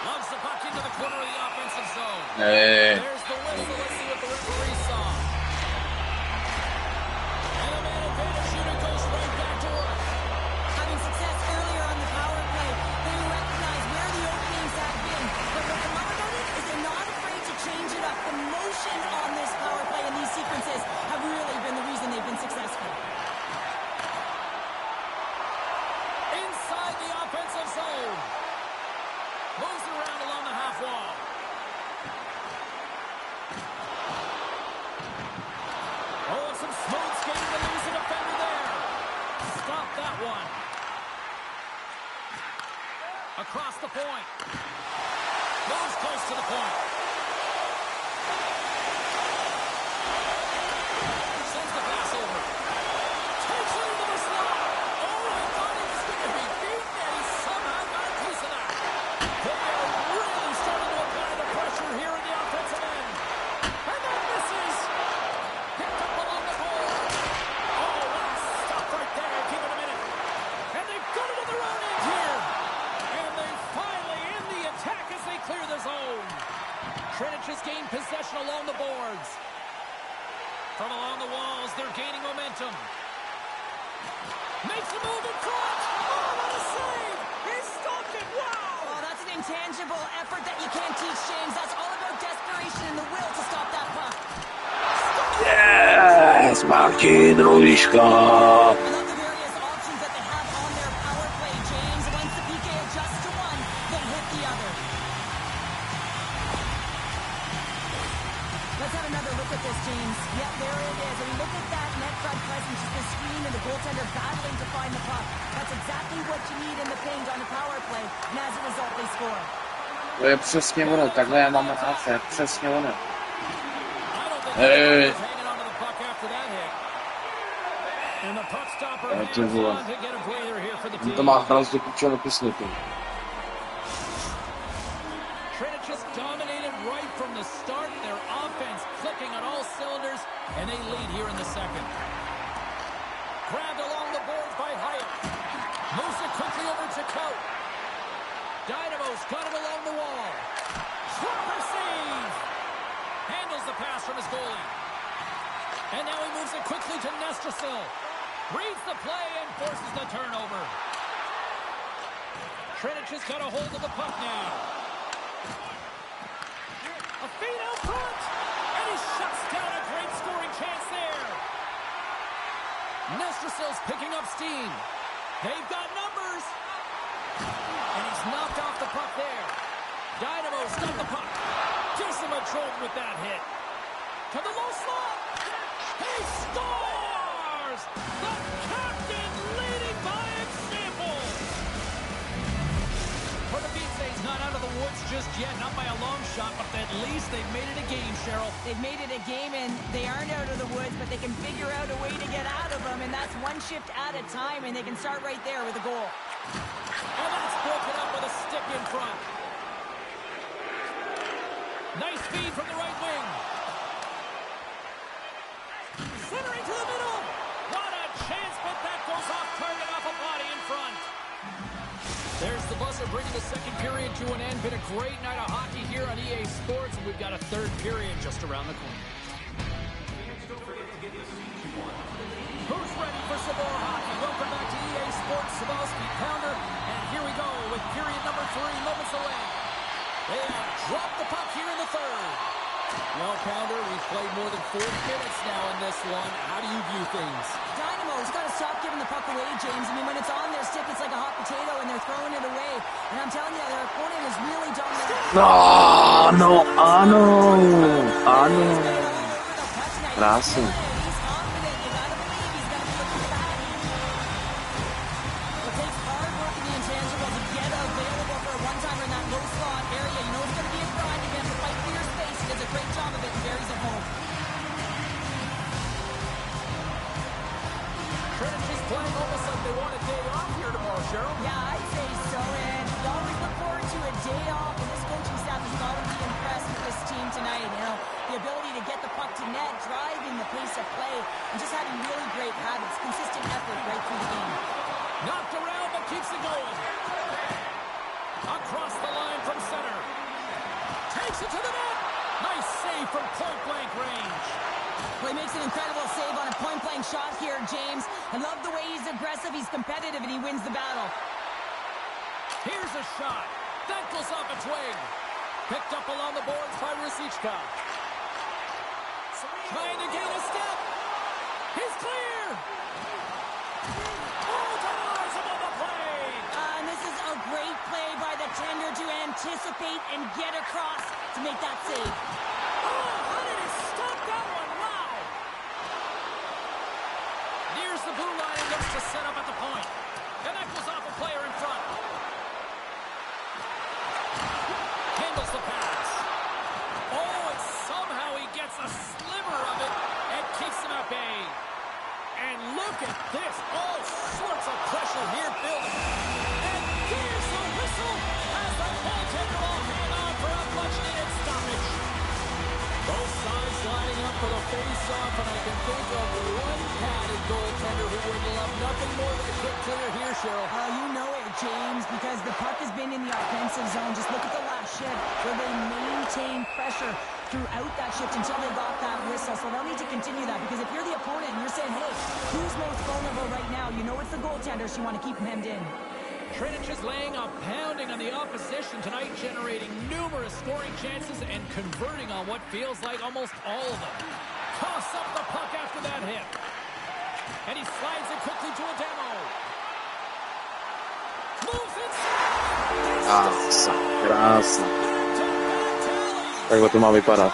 Loves the puck into the corner of the offensive zone. Hey. There's the whistle. Let's see what the referee saw. And a man advantage unit goes right back to work. Having success earlier on the power play, they recognize where the openings have been. But what I love about it is they're not afraid to change it up. The motion on this power play and these sequences have really been the reason they've been successful. Inside the offensive zone. Moves it around along the half wall. Oh, some smooth skating to lose the defender there. Stop that one. Across the point. Moves close to the point. Sends the pass over. Takes it into the slot. Oh, I thought he was going to be beaten, and he somehow got a piece of that. They are really starting to apply the pressure here in the offensive end. And that misses. Picked up along the board. Oh, what a stop right there. Give it a minute. And they've got it in their own end here. And they finally end the attack as they clear the zone. Trinidad has gained possession along the boards. From along the walls, they're gaining momentum. Makes a move in front. Oh, what a save. He stopped it. Wow. Oh, that's an intangible effort that you can't teach, James. That's all about desperation and the will to stop that puck. Yes! Martin Rudiška! I love the various options that they have on their power play, James. Once the PK adjusts to one, they hit the other. Let's have another look at this, James. Yep, there it is. I mean, look at that net front presence, just the screen and the goaltender battling to find the puck. That's exactly what you need in the paint on a power play, and as a result, they score. To je přesně ono, takhle já mám rád, přesně ono. I don't think Hey. he's hanging onto the puck after that hit. And the puck stopper Ja, hangs to było. on to get a breather here for the On team. to má hraz do piče napisnutý. Trinidad just dominated right from the start. Their offense clicking on all cylinders, and they lead here in the second. Grabbed along the boards by Hyatt. Moves it quickly over to Coat. Dynamo's got it along the wall. Proper save. Handles the pass from his goalie. And now he moves it quickly to Nestrasil. Reads the play and forces the turnover. Trinidad has got a hold of the puck now. A feed out front. And he shuts down a great scoring chance there. Nestrasil's picking up steam. They've got numbers. And he's knocked off the puck there. Dynamo's got the puck. Jason Matrone with that hit. To the low slot. He scores! The captain leading by example. Pardubice's not out of the woods just yet, not by a long shot, but at least they've made it a game, Cheryl. They've made it a game, and they aren't out of the woods, but they can figure out a way to get out of them, and that's one shift at a time, and they can start right there with a goal. And that's broken up with a stick in front. Nice feed from the right wing. Centering to the middle. What a chance, but that goes off target off a body in front. There's the buzzer bringing the second period to an end. Been a great night of hockey here on EA Sports, and we've got a third period just around the corner. Who's ready for some more hockey? Welcome back to EA Sports. Sabowski, Pounder, and here we go with period number 3, moments away. They have dropped the puck here in the third. Well, Pounder, we've played more than 4 minutes now in this one. How do you view things? Dynamo's got to stop giving the puck away, James. I mean, when it's on their stick, it's like a hot potato. No, no, ah, no. Gracias. Playing almost like they want a day off here tomorrow, Cheryl. Yeah, I'd say so, and we always look forward to a day off, and this coaching staff is got to be impressed with this team tonight. You know, the ability to get the puck to net, driving the pace of play, and just having really great habits, consistent effort right through the game. Knocked around, but keeps it going. Across the line from center. Takes it to the net. Nice save from point-blank range. Well, he makes an incredible save on a point-blank shot here, James. I love the way he's aggressive, he's competitive, and he wins the battle. Here's a shot. That goes off its wing. Picked up along the boards by Rosichka. Trying to gain a step. He's clear. Oh, denies him on the play. And this is a great play by the tender to anticipate and get across to make that save. Oh, how did he stop that one? Wow. Nears the blue line and looks to set up at the point. And that goes off a player in front. Handles the pass. Oh, and somehow he gets a sliver of it and keeps him at bay. And look at this. All sorts of pressure here building. And here's the whistle as the goaltender will hang on for a much-needed stoppage. Both sides lining up for the face-off, and I can think of one padded goaltender who would love nothing more than a quick clear here, Cheryl. You know it, James, because the puck has been in the offensive zone. Just look at the last shift where they maintained pressure throughout that shift until they got that whistle. So they'll need to continue that, because if you're the opponent and you're saying, hey, who's most vulnerable right now? You know it's the goaltender, so you want to keep him hemmed in. TR is laying a pounding on the opposition tonight, generating numerous scoring chances and converting on what feels like almost all of them. Toss up the puck after that hit. And he slides it quickly to a demo. Moves inside. Krásne. Takhle to má vypadat.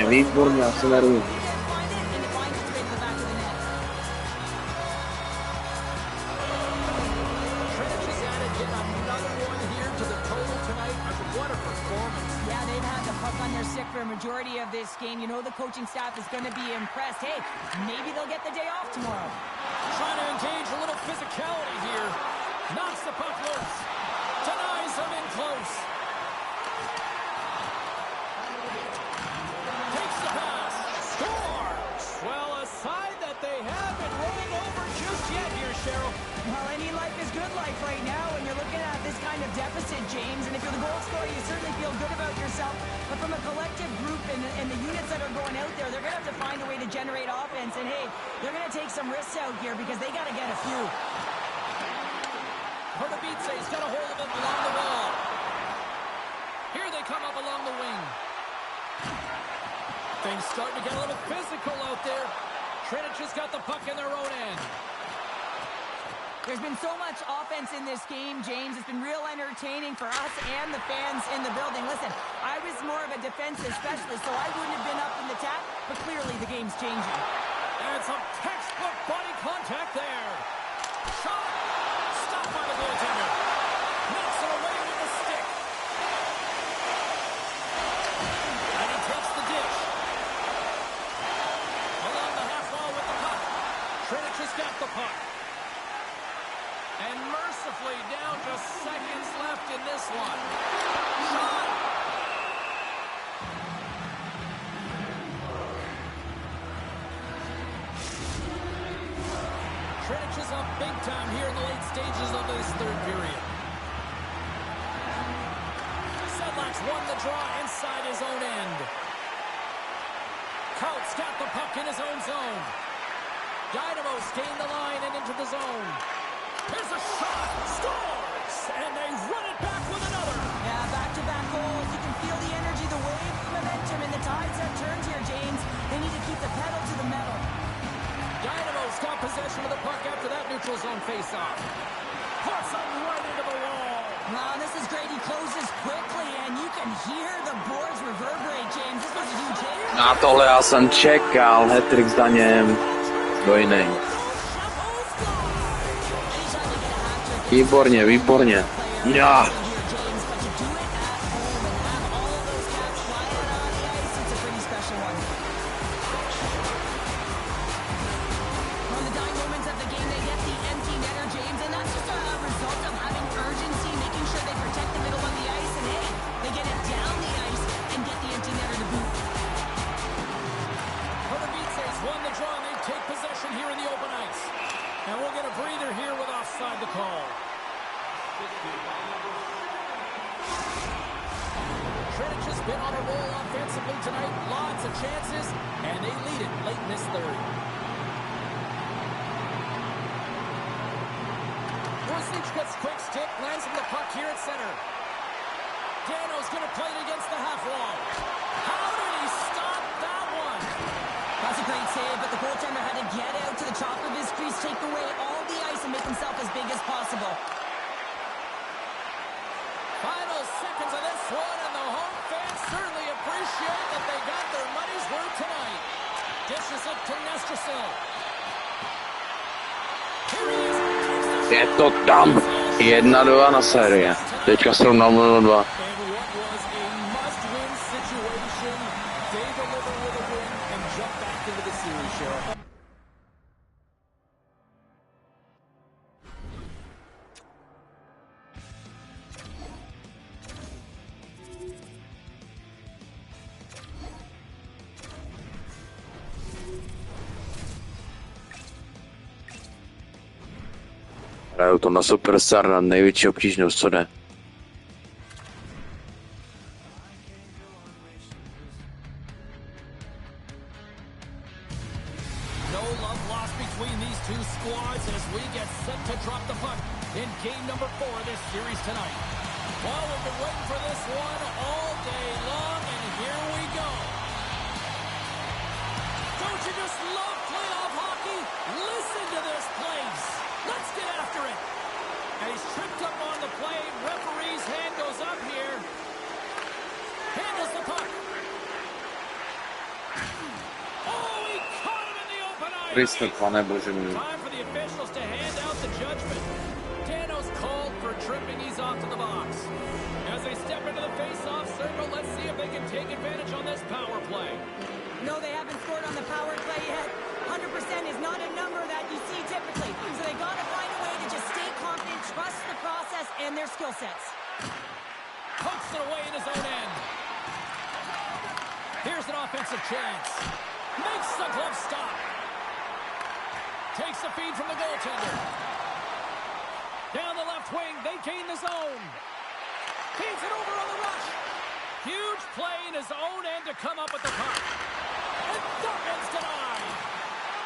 Výborně, asi nervím. For a majority of this game, you know the coaching staff is going to be impressed. Hey, maybe they'll get the day off tomorrow. Trying to engage a little physicality here. Knocks the puck loose. Denies him in close. Takes the pass. Scores! Well, a side that they haven't rolled over just yet here, Cheryl. Well, any life is good life right now when you're looking at this kind of deficit, James. And if you're the goal scorer, you certainly feel good about yourself. But from a collective group and the units that are going out there, they're going to have to find a way to generate offense. And, hey, they're going to take some risks out here because they got to get a few. PARDUBICE's got a hold of it along the wall. Here they come up along the wing. Things starting to get a little physical out there. TR has got the puck in their own end. There's been so much offense in this game, James. It's been real entertaining for us and the fans in the building. Listen, I was more of a defensive specialist, so I wouldn't have been up in the tap, but clearly the game's changing. And some textbook body contact there. Shot. Stopped by the goaltender. Knocks it away with the stick. And he takes the dish. Along the half wall with the puck. TR has got the puck. And mercifully down to seconds left in this one. Shot! TR is up big time here in the late stages of this third period. Sedlak's won the draw inside his own end. Kautz got the puck in his own zone. Dynamo's gained the line and into the zone. Here's a shot. Score! And they run it back with another. Yeah, back-to-back goals. You can feel the energy, the wave, the momentum, and the tides have turned here, James. They need to keep the pedal to the metal. Dynamo's got possession of the puck after that neutral zone face-off. Puts him right into the wall. Wow, this is great. He closes quickly, and you can hear the boards reverberate, James. This was a huge hit. Na tohle já jsem čekal, hat-trick s Daněm. Dvojnej. Výborně, výborně. Ja. And we'll get a breather here with offside the call. TŘINEC has been on a roll offensively tonight. Lots of chances, and they lead it late in this third. Rosic gets quick stick, lands from the puck here at center. Dano's going to play it against the half wall. How did he stop that one? That's a great save, but the goaltender had to get out to the top of his crease, take away all the ice, and make himself as big as possible. Final seconds of this one, and the home fans certainly appreciate that they got their money's worth tonight. Dishes it to Nestrasil. Here he is. Je to tam. 1-2 na série. Teďka srovnal 0-2. Hrajou to na Superstar na největší obtížnost, co jde. No love lost between these two squads as we get set to drop the puck in game number 4 of this series tonight. Well, we've been waiting for this one all day long, and here we go. Don't you just love playoff hockey? Listen to this place. Let's get after it. And he's tripped up on the play. Referee's hand goes up here. Handles the puck. Oh, he caught him in the open ice. Kriste, pane bože můj. Time for the officials to hand out the judgment. Dano's called for tripping. He's off to the box. As they step into the face-off circle, let's see if they can take advantage on this power play. No, they haven't scored on the power play yet. 100% is not a number that you see typically. So they got to find a way to just stay confident, trust the process and their skill sets. Pokes it away in his own end. Here's an offensive chance. Makes the glove stop. Takes the feed from the goaltender. Down the left wing, they gain the zone. Feeds it over on the rush. Huge play in his own end to come up with the puck. And that one's denied.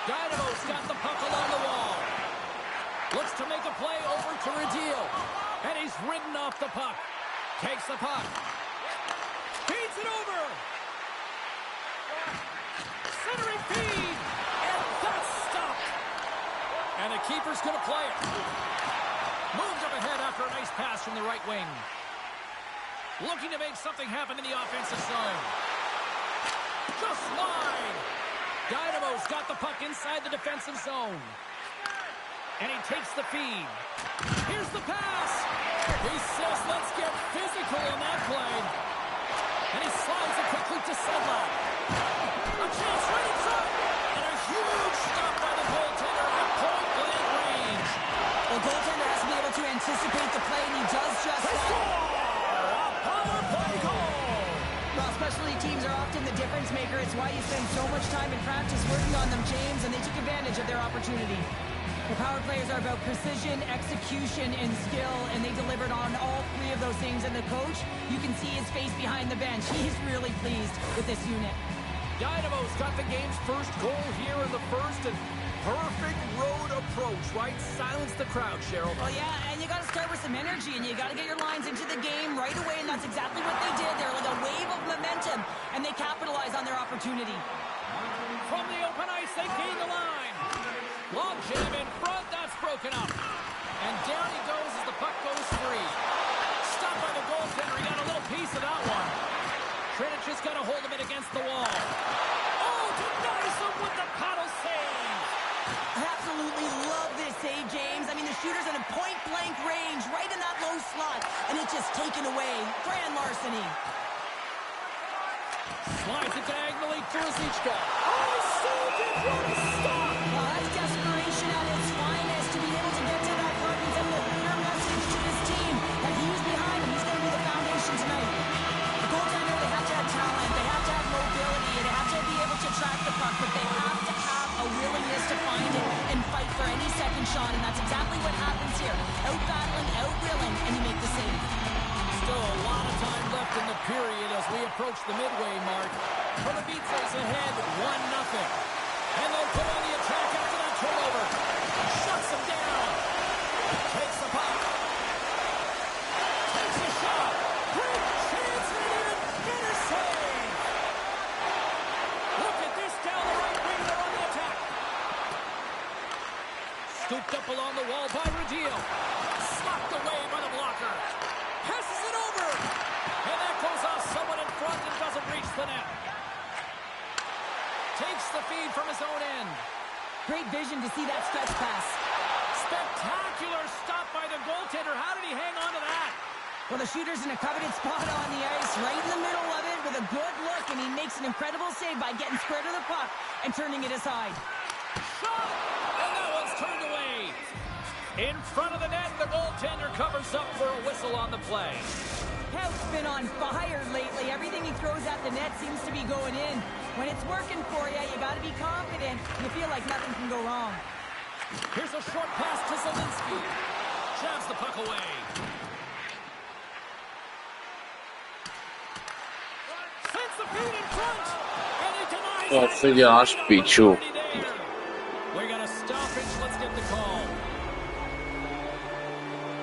Dynamo's got the puck along the wall. Looks to make a play over to Radil. And he's ridden off the puck. Takes the puck. Feeds it over. Centering feed. And that's stopped. And the keeper's going to play it. Moved up ahead after a nice pass from the right wing. Looking to make something happen in the offensive zone. Just wide. Dynamo's got the puck inside the defensive zone. And he takes the feed. Here's the pass. He says, let's get physical on that play. And he slides it quickly to Sedlak. A chance right inside. And a huge stop by the goaltender at point-blank range. The goaltender has to be able to anticipate the play, and he does just that. Specialty teams are often the difference maker. It's why you spend so much time in practice working on them, James, and they took advantage of their opportunity. The power players are about precision, execution, and skill, and they delivered on all 3 of those things. And the coach, you can see his face behind the bench. He's really pleased with this unit. Dynamo's got the game's first goal here in the first, and perfect road approach, right? Silence the crowd, Cheryl. Well, yeah, and you got to start with some energy, and you got to get your lines into the game right away, and that's exactly what they did. They're like a wave of momentum, and they capitalize on their opportunity. From the open ice, they gain the line. Long jam in front, that's broken up. And down he goes as the puck goes free. Stopped by the goaltender, he got a little piece of that one. TRINEC just got a hold of it against the wall. Oh, denies him with the paddle save. I absolutely love this save, James. I mean, the shooter's in a point-blank range, right in that low slot, and it's just taken away. Grand larceny. Slides it diagonally to Rosichka. Oh, he saved it! What a stop! Well, that's desperation at its finest to be able to get to that puck and send a clear message to his team that he's behind him. He's going to be the foundation tonight. The goaltender, they have to have talent, they have to have mobility, they have to be able to track the puck, but they have to have a willingness to find it and fight for any second shot, and that's exactly what happens here. Out-battling, out-willing, and you make the save. Still a lot of time left in the period as we approach the midway mark. PARDUBICE ahead 1-0. And they'll put on the attack after that turnover. Shuts him down. Takes the puck. Takes a shot. Great chance and a save. Look at this down the right wing. They're on the attack. Scooped up along the wall by Radil. Slapped away by the blocker. Passes it over. And that goes off someone in front and doesn't reach the net. Takes the feed from his own end. Great vision to see that stretch pass. Spectacular stop by the goaltender. How did he hang on to that? Well, the shooter's in a coveted spot on the ice, right in the middle of it with a good look, and he makes an incredible save by getting square to the puck and turning it aside. Shot! And that one's turned away. In front of the net, the goaltender covers up for a whistle on the play. Hout's been on fire lately. Everything he throws at the net seems to be going in. When it's working for you, you got to be confident. You feel like nothing can go wrong. Here's a short pass to Zielinski. Jabs the puck away. Sends the feed in front. And he denies Co that. ty děláš, piču? We got a stoppage. Let's get the call.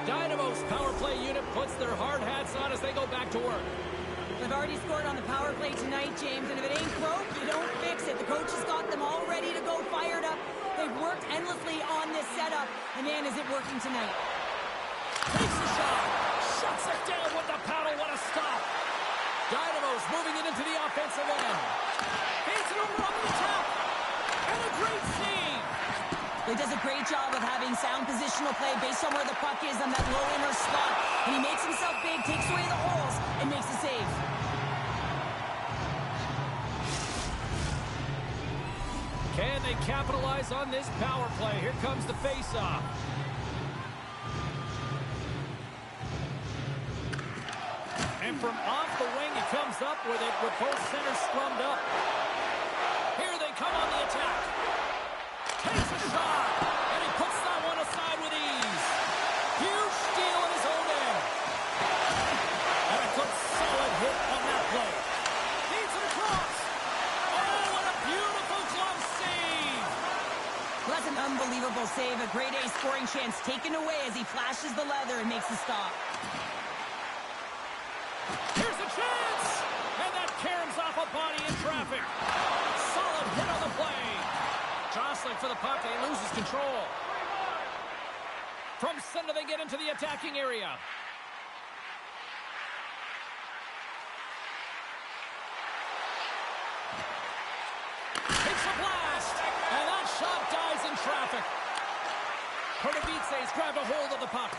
Dynamo's power play unit puts their hard hats on as they go back to work. They've already scored on the power play tonight, James, and if it ain't broke, you don't fix it. The coach has got them all ready to go, fired up. They've worked endlessly on this setup, and man, is it working tonight. Takes the shot. Shuts it down with the paddle. What a stop. Dynamo's moving it into the offensive end. Feeds it over on the attack. And a great save. He does a great job of having sound positional play based on where the puck is on that low inner slot. And he makes himself big, takes away the holes, and makes a save. Can they capitalize on this power play? Here comes the face-off. And from off the wing, he comes up with it with both centers scrummed up. Here they come on the attack. Takes a shot, and he puts that one aside with ease. Huge steal in his own end. And a good solid hit on that play. Feeds it across. Oh, what a beautiful glove save. Well, that's an unbelievable save. A grade A scoring chance taken away as he flashes the leather and makes the stop. Here's a chance. And that caroms off a body in traffic. Solid hit on the play. Jostling for the puck, and he loses control. From center, they get into the attacking area. Takes a blast, and that shot dies in traffic. PARDUBICE's grabbed a hold of the puck.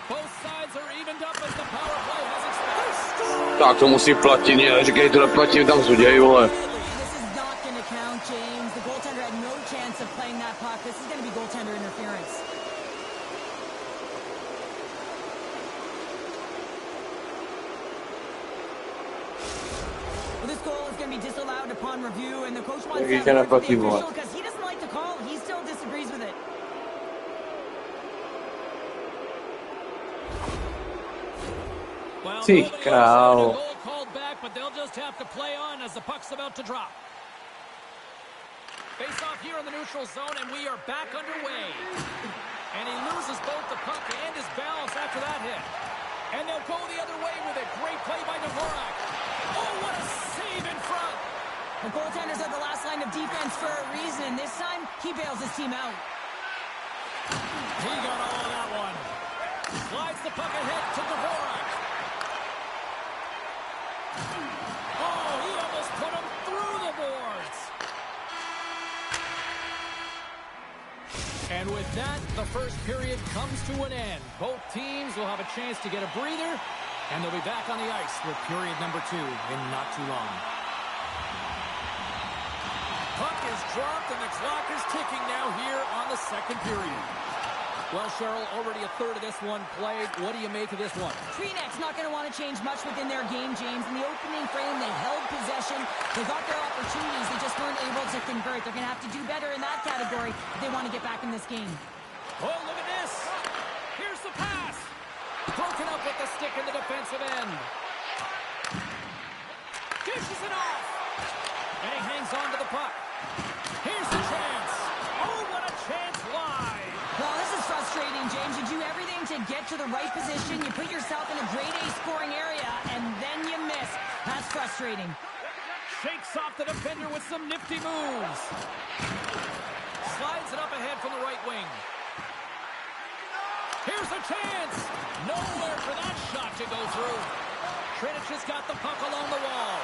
Both sides are evened up as the power play has expired. Tak to musí platit, ne? Říkej, to neplatím, tam zuděj, vole. This is not going to count, James. The goaltender had no chance of playing that puck. This is going to be goaltender interference. Well, this goal is going to be disallowed upon review, and the coach wants Jaký that ten word from the neplatí, vole. official because he doesn't like the call. He still disagrees with it. Well, Ty nobody krávo. else had a goal called back, but they'll just have to play on as the puck's about to drop. Face off here in the neutral zone, and we are back underway. And he loses both the puck and his balance after that hit. And they'll go the other way with it. Great play by Dvorak. Oh, what a save in front. The goaltenders are the last line of defense for a reason. This time, he bails his team out. He got all of that one. Slides the puck ahead to Dvorak. Oh, he almost put him through the boards. And with that, the first period comes to an end. Both teams will have a chance to get a breather, and they'll be back on the ice with period number 2 in not too long. Puck is dropped, and the clock is ticking now here on the second period. Well, Cheryl, already a third of this one played. What do you make of this one? TŘINEC's not going to want to change much within their game, James. In the opening frame, they held possession. They got their opportunities. They just weren't able to convert. They're going to have to do better in that category if they want to get back in this game. Oh, look at this. Here's the pass. Broken up with the stick in the defensive end. Dishes it off. And he hangs on to the puck. Here's the chance. Oh, what a chance wide. Well, this is frustrating, James. You do everything to get to the right position. You put yourself in a grade A scoring area, and then you miss. That's frustrating. Shakes off the defender with some nifty moves. Slides it up ahead from the right wing. Here's a chance. Nowhere for that shot to go through. TРINEC has got the puck along the wall.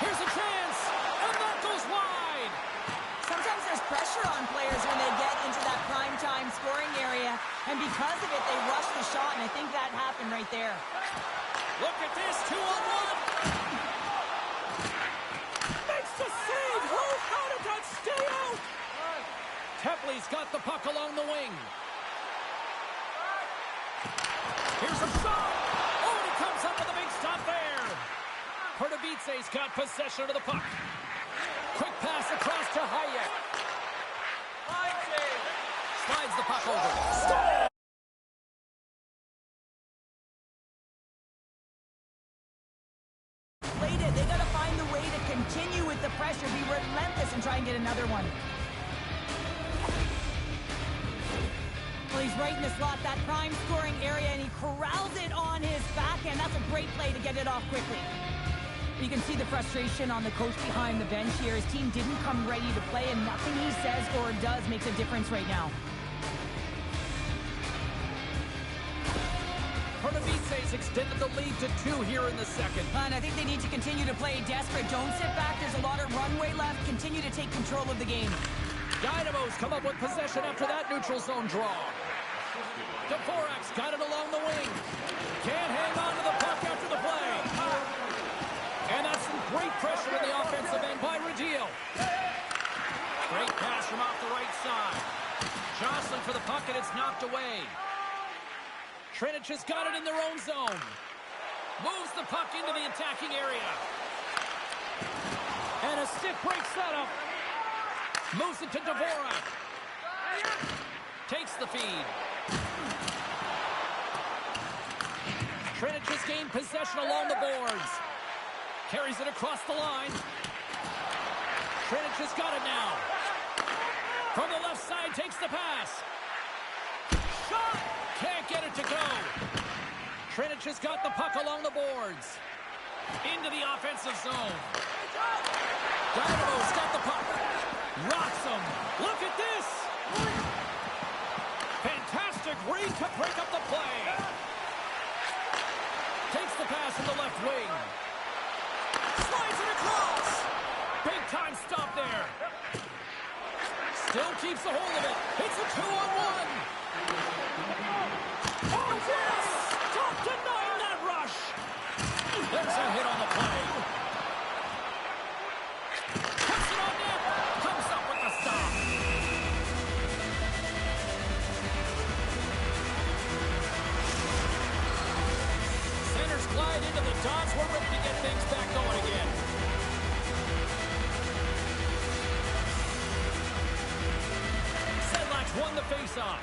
Here's a chance, and that goes wide. Sometimes there's pressure on players when they get into that prime-time scoring area, and because of it, they rush the shot, and I think that happened right there. Look at this, 2-on-1. Makes the save. How did that stay out? Tepley's got the puck along the wing. Here's a shot. Oh, and he comes up with a big stop there. PARDUBICE's got possession of the puck. Quick pass across to Hayek. Slides the puck over. Stop! Played it. They got to find the way to continue with the pressure, be relentless, and try and get another one. Well, he's right in the slot, that prime scoring area, and he corrals it on his backhand. That's a great play to get it off quickly. You can see the frustration on the coach behind the bench here. His team didn't come ready to play, and nothing he says or does makes a difference right now. PARDUBICE's extended the lead to 2 here in the second. And I think they need to continue to play desperate. Don't sit back. There's a lot of runway left. Continue to take control of the game. Dynamo's come up with possession after that neutral zone draw. Dvorak's got it along the wing. Can't hang on to the puck after the play. And that's some great pressure in the offensive end by Radil. Great pass from off the right side. Jostling for the puck, and it's knocked away. TRINEC has got it in their own zone. Moves the puck into the attacking area. And a stick break setup. Moves it to Dvorak. Takes the feed. TRINEC has gained possession along the boards. Carries it across the line. TRINEC has got it now. From the left side, takes the pass. Shot! Can't get it to go. TRINEC has got the puck along the boards. Into the offensive zone. Dynamo's got the puck. Rocks him. Look at this. Fantastic read to break up the play. Takes the pass from the left wing. Slides it across. Big time stop there. Still keeps a hold of it. It's a 2-on-1. Oh, yes! Stop denying that rush. There's a hit on the play. Puts it on net. Comes up with the stop. Centers glide into the dots. We're ready to get things back going again. Sedlak's won the faceoff.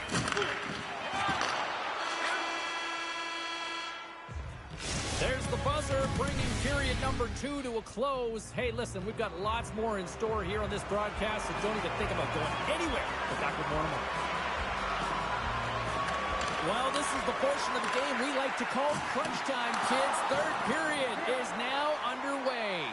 There's the buzzer, bringing period number 2 to a close. Hey, listen, we've got lots more in store here on this broadcast, so don't even think about going anywhere. But back with more in a moment. Well, this is the portion of the game we like to call crunch time, kids. Third period is now underway.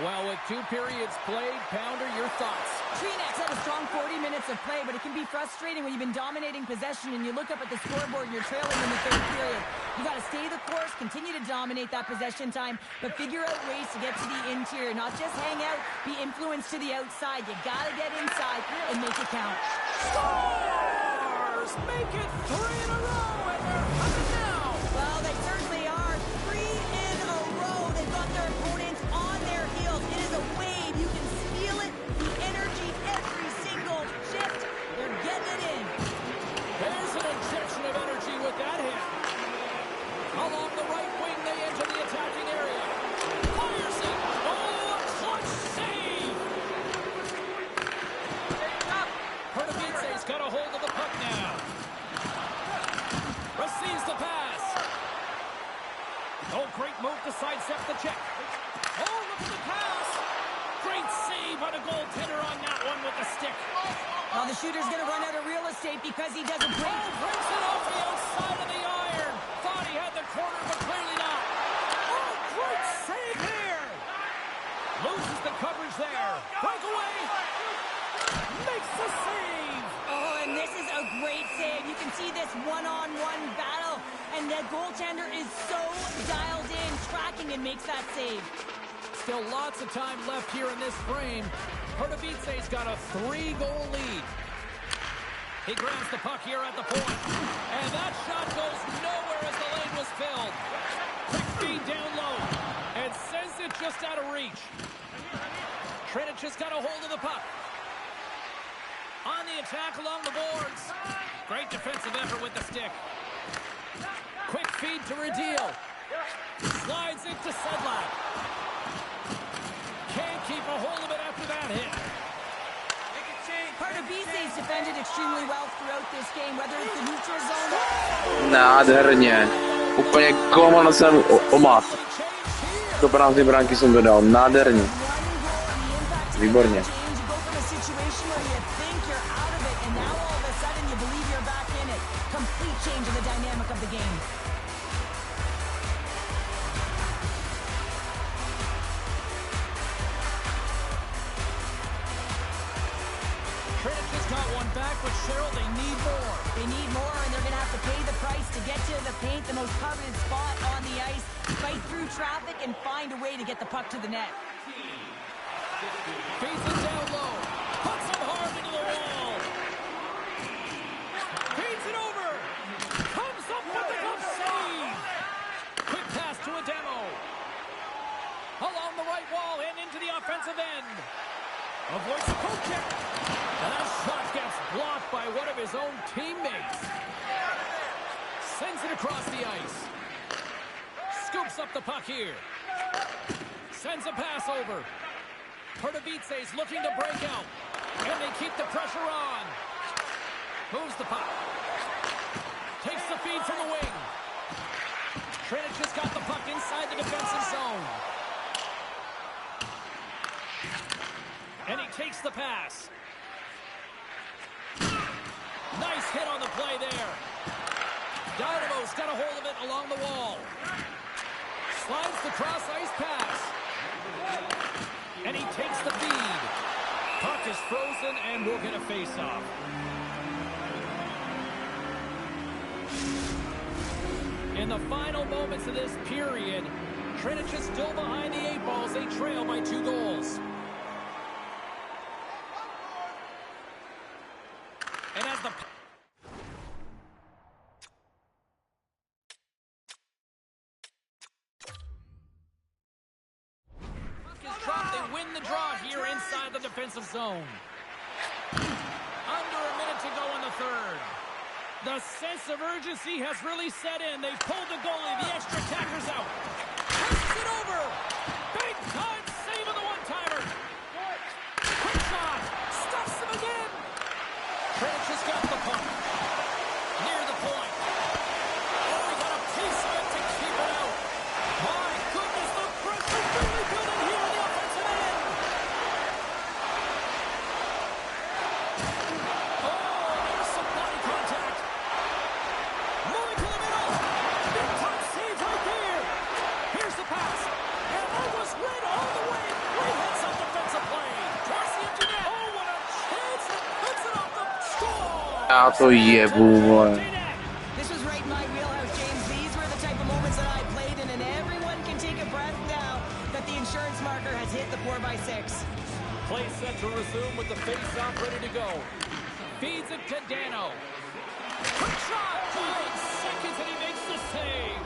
Well, with 2 periods played, Pounder, your thoughts? TŘINEC's had a strong 40 minutes of play, but it can be frustrating when you've been dominating possession and you look up at the scoreboard and you're trailing in the third period. You got to stay the course, continue to dominate that possession time, but figure out ways to get to the interior, not just hang out, be influenced to the outside. You got to get inside and make it count. Stars make it 3 in a row, and they're coming now. Well, they certainly are. 3 in a row. They've got their opponents on their heels. It is a wave. You can feel it. The energy every single shift. They're getting it in. There's an injection of energy with that hit. Along the right wing, they enter the attacking area. Fires it. Oh, a clutch save. Pardubice's got a hold of the puck now. Receives the pass. Oh, great move to sidestep the check. Oh, look at the pass. Great save by the goaltender on that one with the stick. Well, the shooter's going to run out of real estate because he does a great... Oh, brings it off the outside of the iron. Thought he had the corner, but clearly not. Oh, great save here. Loses the coverage there. Breakaway. Makes the save. Oh, and this is a great save. You can see this one-on-one battle, and the goaltender is so dialed in, tracking, and makes that save. Still lots of time left here in this frame. Pardubice's got a 3-goal lead. He grabs the puck here at the point. And that shot goes nowhere as the lane was filled. Quick feed down low. And sends it just out of reach. TRINEC has got a hold of the puck. On the attack along the boards. Great defensive effort with the stick. Quick feed to Radil. Slides it to Sedlak. Can't keep a hold of it after that hit. Pardubice's defended extremely well throughout this game, whether it's the neutral zone... Nádherně. Úplně kolmo jsem omát. Do prázdné bránky jsem to dal. Nádherně. Výborně. TRINEC just got one back, but Cheryl, they need more. They need more, and they're going to have to pay the price to get to the paint, the most coveted spot on the ice, fight through traffic, and find a way to get the puck to the net. Feeds it down low. Puts him hard into the wall. Feeds it over. Comes up with the glove save. Quick pass to a demo. Along the right wall and into the offensive end. Avoids the poke check. And that shot gets blocked by one of his own teammates. Sends it across the ice. Scoops up the puck here. Sends a pass over. Pardubice's looking to break out. And they keep the pressure on. Moves the puck. Takes the feed from the wing. TRINEC just got the puck inside the defensive zone. And he takes the pass. Nice hit on the play there. Dynamo's got a hold of it along the wall. Slides the cross-ice pass. And he takes the feed. Puck is frozen, and we'll get a face-off. In the final moments of this period, TRINEC is still behind the 8 balls. They trail by 2 goals. And as the puck is dropped, they win the draw here inside the defensive zone. Under a minute to go in the third. The sense of urgency has really set in. They've pulled the goalie. The extra attacker's out. Puts it over. Big time save of the one-timer. Quick shot. Stuffs him again. TRINEC has got the puck. Near the point. Oh, he got a piece of it to keep it out. My Já to jebu, vole. This was right in my wheelhouse, James. These were the type of moments that I played in, and everyone can take a breath now that the insurance marker has hit the 4x6. Play set to resume with the face-off ready to go. Feeds it to Dano. Quick shot! 5 seconds and he makes the save.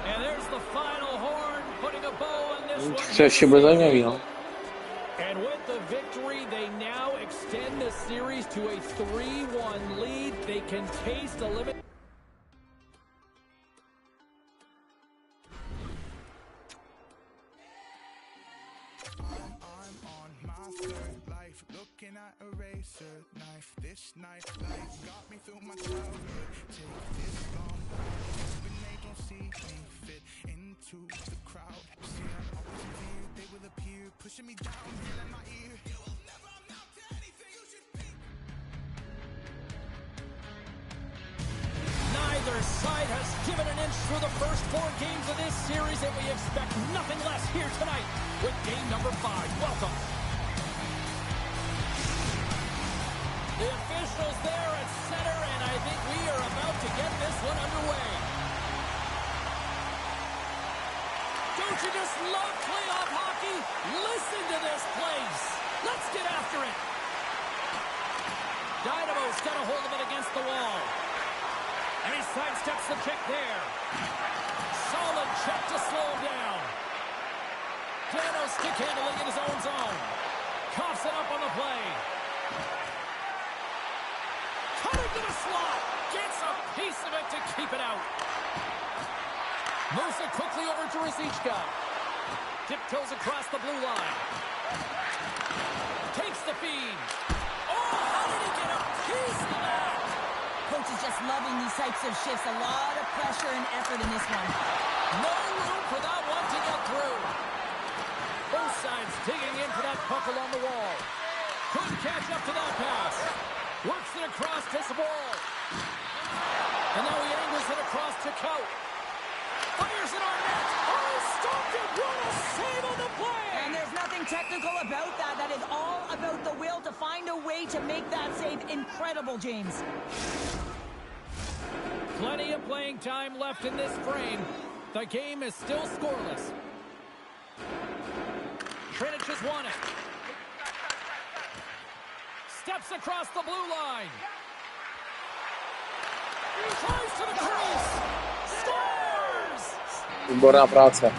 And there's the final horn, putting a bow on this one. Co ještě bude zajímavý, no. And with the victory, they now extend the series to a 3-1 lead. They can taste a limit. I'm on my third life, looking at a razor knife. This night life got me through my childhood. Take this long ride, when they don't see me fit into the crowd. See, I'm always feared they will appear, pushing me down, in my ear. You will never amount to anything you should be. Neither side has given an inch through the first 4 games of this series, and we expect nothing less here tonight with game number 5. Welcome. The officials there at center, and I think we are about to get this one underway. Don't you just love playoff hockey? Listen to this place. Let's get after it. Dynamo's got a hold of it against the wall. And he sidesteps the kick there. Solid check to slow him down. Dano stick handling in his own zone. Coughs it up on the play. Cutting to the slot. Gets a piece of it to keep it out. Moves it quickly over to Rosichka. Tiptoes across the blue line. Takes the feed. Oh, how did he get a piece of that? Coach is just loving these types of shifts. A lot of pressure and effort in this one. No room for that one to get through. Both sides digging in for that puck along the wall. Couldn't catch up to that pass. Works it across to Sabol. And now he angles it across to Kaut. Fires it on net. Oh, stopped it. What a save on the play. And there's nothing technical about that. That is all about the will to find a way to make that save. Incredible, James. Plenty of playing time left in this frame. The game is still scoreless. TRINEC has won it. Steps across the blue line. Tries to the crease. Scores! Výborná práce.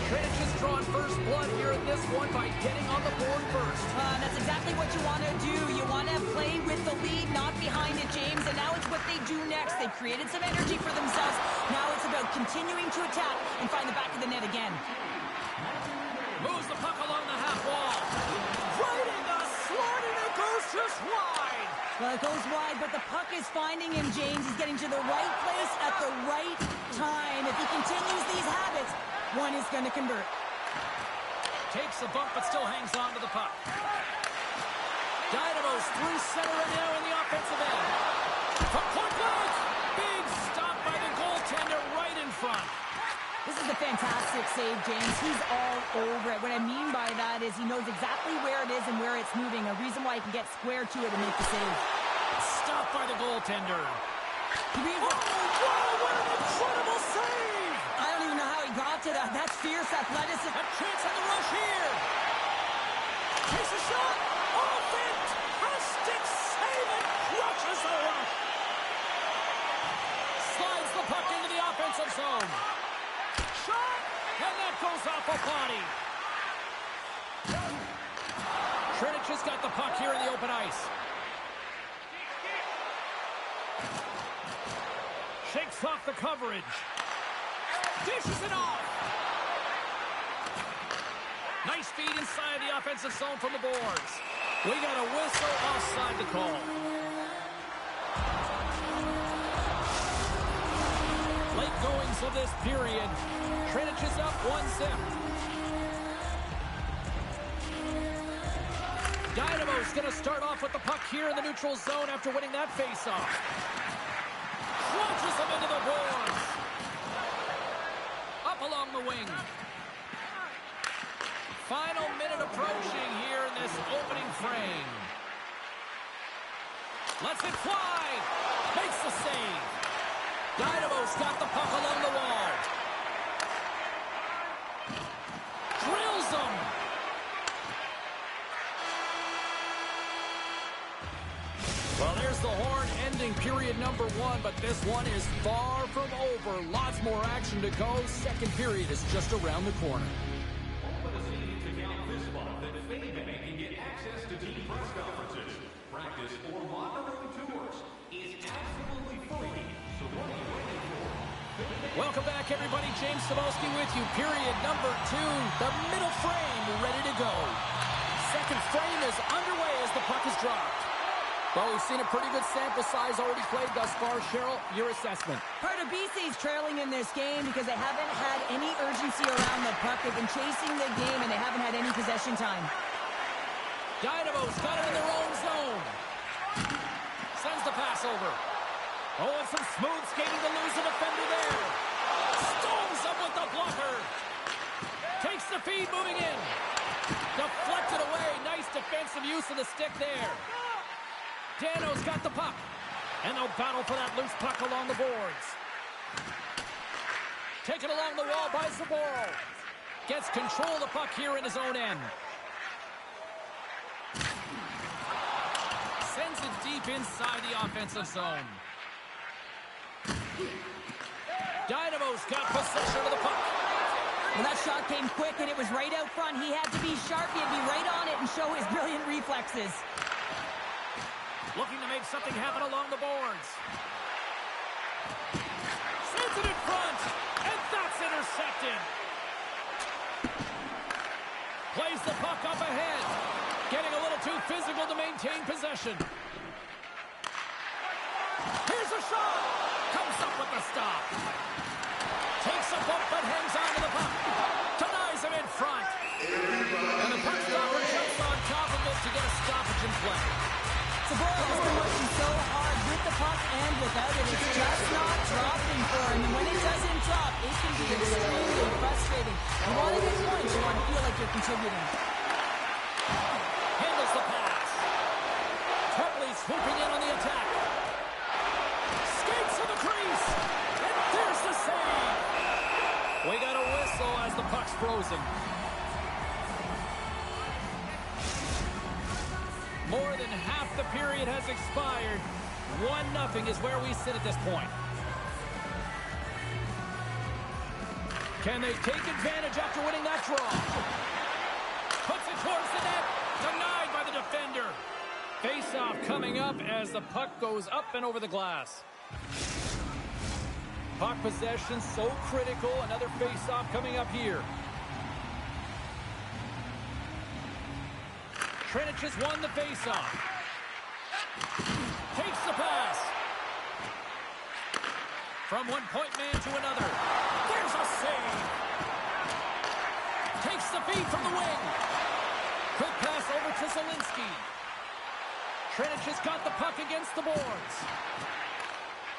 TRINEC has drawn first blood here in this one by getting on the board first. That's exactly what you want to do. You want to play with the lead, not behind it, James. And now it's what they do next. They've created some energy for themselves. Now it's about continuing to attack and find the back of the net again. Moves the puck along the half wall. Right in the slot, and it goes just wide. Well, it goes wide, but the puck is finding him, James. He's getting to the right place at the right time. If he continues these habits, one is going to convert. Takes a bump, but still hangs on to the puck. Dynamo's through center right now in the offensive end. From point blank. Big stop by the goaltender right in front. This is a fantastic save, James. He's all over it. What I mean by that is he knows exactly where it is and where it's moving. A reason why he can get square to it and make the save. Stopped by the goaltender. Oh, wow, what an incredible save! I don't even know how he got to that. That's fierce athleticism. A chance on the rush here. Takes a shot. Oh, fantastic save and crushes the rush. Slides the puck into the offensive zone. Shot, and that goes off a body. TRINEC has got the puck here in the open ice. Shakes off the coverage. Dishes it off. Nice feed inside the offensive zone from the boards. We got a whistle offside to call. Late goings of this period. TRINEC is up 1-0. Dynamo's going to start off with the puck here in the neutral zone after winning that faceoff. Launches him into the boards. Up along the wing. Final minute approaching here in this opening frame. Lets it fly. Makes the save. Dynamo's got the puck along the wall. Drills them. Well, there's the horn ending period number 1, but this one is far from over. Lots more action to go. Second period is just around the corner. All of us need to count this month that Faybank can get access to team press conferences, practice, or monitoring tours is absolutely free. So what are you waiting for? Welcome back, everybody. James Cebulski with you. Period number 2. The middle frame ready to go. Second frame is underway as the puck is dropped. Well, we've seen a pretty good sample size already played thus far. Cheryl, your assessment. Pardubice is trailing in this game because they haven't had any urgency around the puck. They've been chasing the game, and they haven't had any possession time. Dynamo's got it in their own zone. Sends the pass over. Oh, and some smooth skating to lose the defender there. Storms up with the blocker. Takes the feed, moving in. Deflected away. Nice defensive use of the stick there. Dano's got the puck. And they'll battle for that loose puck along the boards. Taken along the wall by Zaboro. Gets control of the puck here in his own end. Sends it deep inside the offensive zone. Dynamo's got possession of the puck. Well, that shot came quick, and it was right out front. He had to be sharp. He had to be right on it and show his brilliant reflexes. Looking to make something happen along the boards. Sends it in front, and that's intercepted. Plays the puck up ahead. Getting a little too physical to maintain possession. Here's a shot. Comes up with the stop. Takes a bump but hangs on to the puck. Denies him in front. And the puck stopper jumps on top of it to get a stoppage in play. Zaboro has been working so hard with the puck and without it. It's just not dropping for him. And when it doesn't drop, it can be extremely frustrating. You want to get points. You want to feel like you're contributing. Handles the pass. Tepley swooping in on the attack. Skates to the crease. And there's the save. We got a whistle as the puck's frozen. More than half the period has expired. 1-0 is where we sit at this point. Can they take advantage after winning that draw? Puts it towards the net. Denied by the defender. Face-off coming up as the puck goes up and over the glass. Puck possession so critical. Another face-off coming up here. TR has won the face-off. Takes the pass. From one-point man to another. There's a save. Takes the feed from the wing. Quick pass over to Zielinski. TR has got the puck against the boards.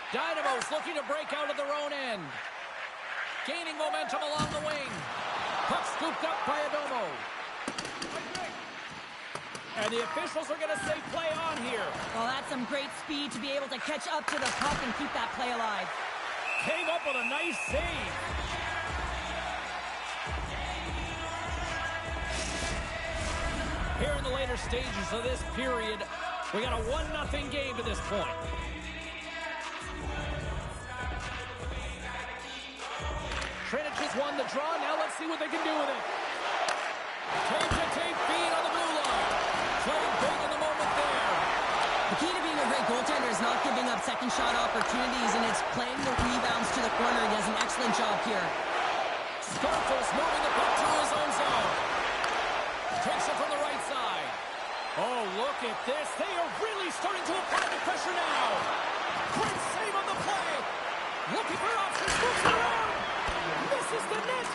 Dynamo's looking to break out of their own end. Gaining momentum along the wing. Puck scooped up by Adomo. And the officials are going to say play on here. Well, that's some great speed to be able to catch up to the puck and keep that play alive. Came up with a nice save. Here in the later stages of this period, we got a 1-0 game to this point. TR has won the draw. Now let's see what they can do with it. Tape-to-tape feed on the blue line. Playing big in the moment there. The key to being a great goaltender is not giving up second shot opportunities, and it's playing the rebounds to the corner. He does an excellent job here. Scarfos moving the puck to his own zone. Takes it from the right side. Oh, look at this. They are really starting to apply the pressure now. Great save on the play. Looking for options. Moves around. Misses the net.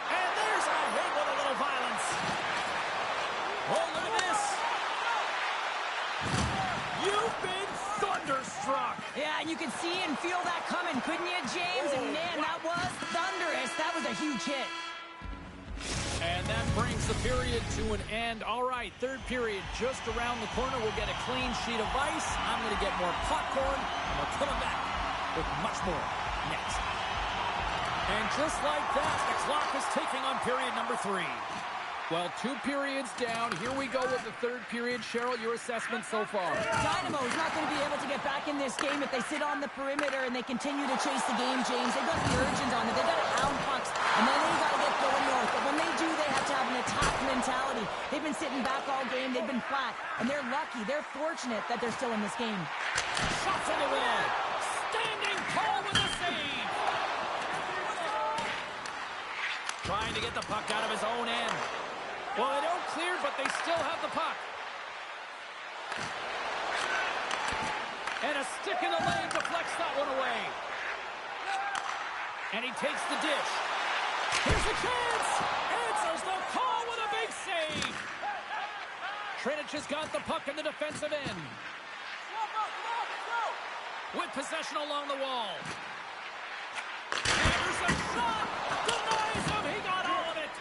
And there's a hit with a little violence. Oh, look at this. You've been thunderstruck. Yeah, and you can see and feel that coming, couldn't you, James? And man, that was thunderous. That was a huge hit. And that brings the period to an end. All right, third period just around the corner. We'll get a clean sheet of ice. I'm going to get more popcorn, and we're coming back with much more next. And just like that, the clock is ticking on period number 3. Well, 2 periods down. Here we go with the third period. Cheryl, your assessment so far? Dynamo is not going to be able to get back in this game if they sit on the perimeter and they continue to chase the game, James. They've got the urgent on it. They've got to hound pucks, and then they've got to get going north. But when they do, they have to have an attack mentality. They've been sitting back all game. They've been flat, and they're lucky. They're fortunate that they're still in this game. Shots on the wall. Standing tall with a save. Trying to get the puck out of his own end. Well, they don't clear, but they still have the puck. And a stick in the lane deflects that one away. And he takes the dish. Here's a chance. Answers the call with a big save. TRINEC has got the puck in the defensive end. With possession along the wall. There's a shot. Denies him. He got all of it.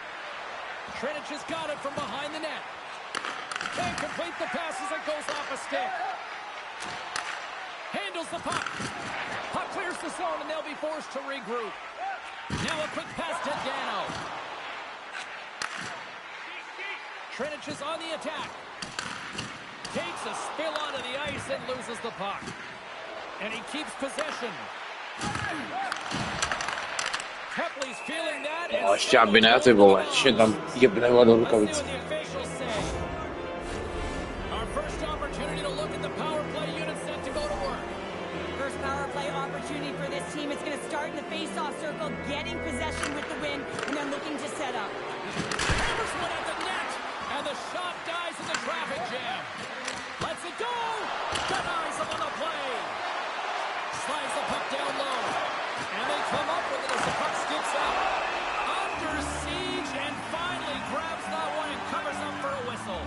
TRINEC has got it from behind the net. Can't complete the pass as it goes off a stick. Handles the puck. Puck clears the zone, and they'll be forced to regroup. Now a quick pass to Dano. TRINEC is on the attack. Takes a spill onto the ice and loses the puck. And he keeps possession. Kepley's feeling that. No, ještě aby ne, ty vole, ještě tam jebneva do rukavice. Our first opportunity to look at the power play unit set to go to work. First power play opportunity for this team. It's going to start in the face-off circle, getting possession with the win, and then looking to set up. Hammers one at the net, and the shot dies in the traffic jam. Lets it go. Denies him on the play. Slides the puck down low. And they come up with it as the puck skips out. Under siege, and finally grabs that one and covers up for a whistle.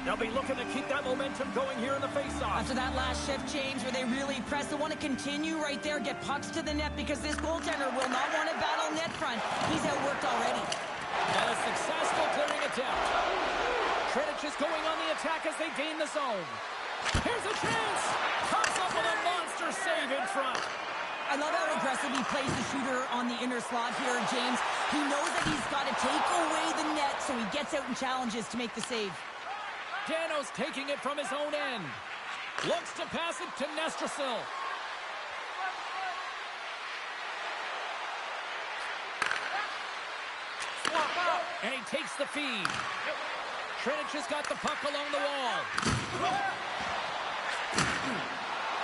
They'll be looking to keep that momentum going here in the face-off. After that last shift, James, where they really press, they want to continue right there, get pucks to the net, because this goaltender will not want to battle net front. He's outworked already. And a successful clearing attempt. TRINEC is going on the attack as they gain the zone. Here's a chance. Comes up with a monster save in front. I love how aggressive he plays the shooter on the inner slot here, James. He knows that he's got to take away the net, so he gets out and challenges to make the save. Dano's taking it from his own end. Looks to pass it to Nestrasil. Swap out. And he takes the feed. TRINEC has got the puck along the wall.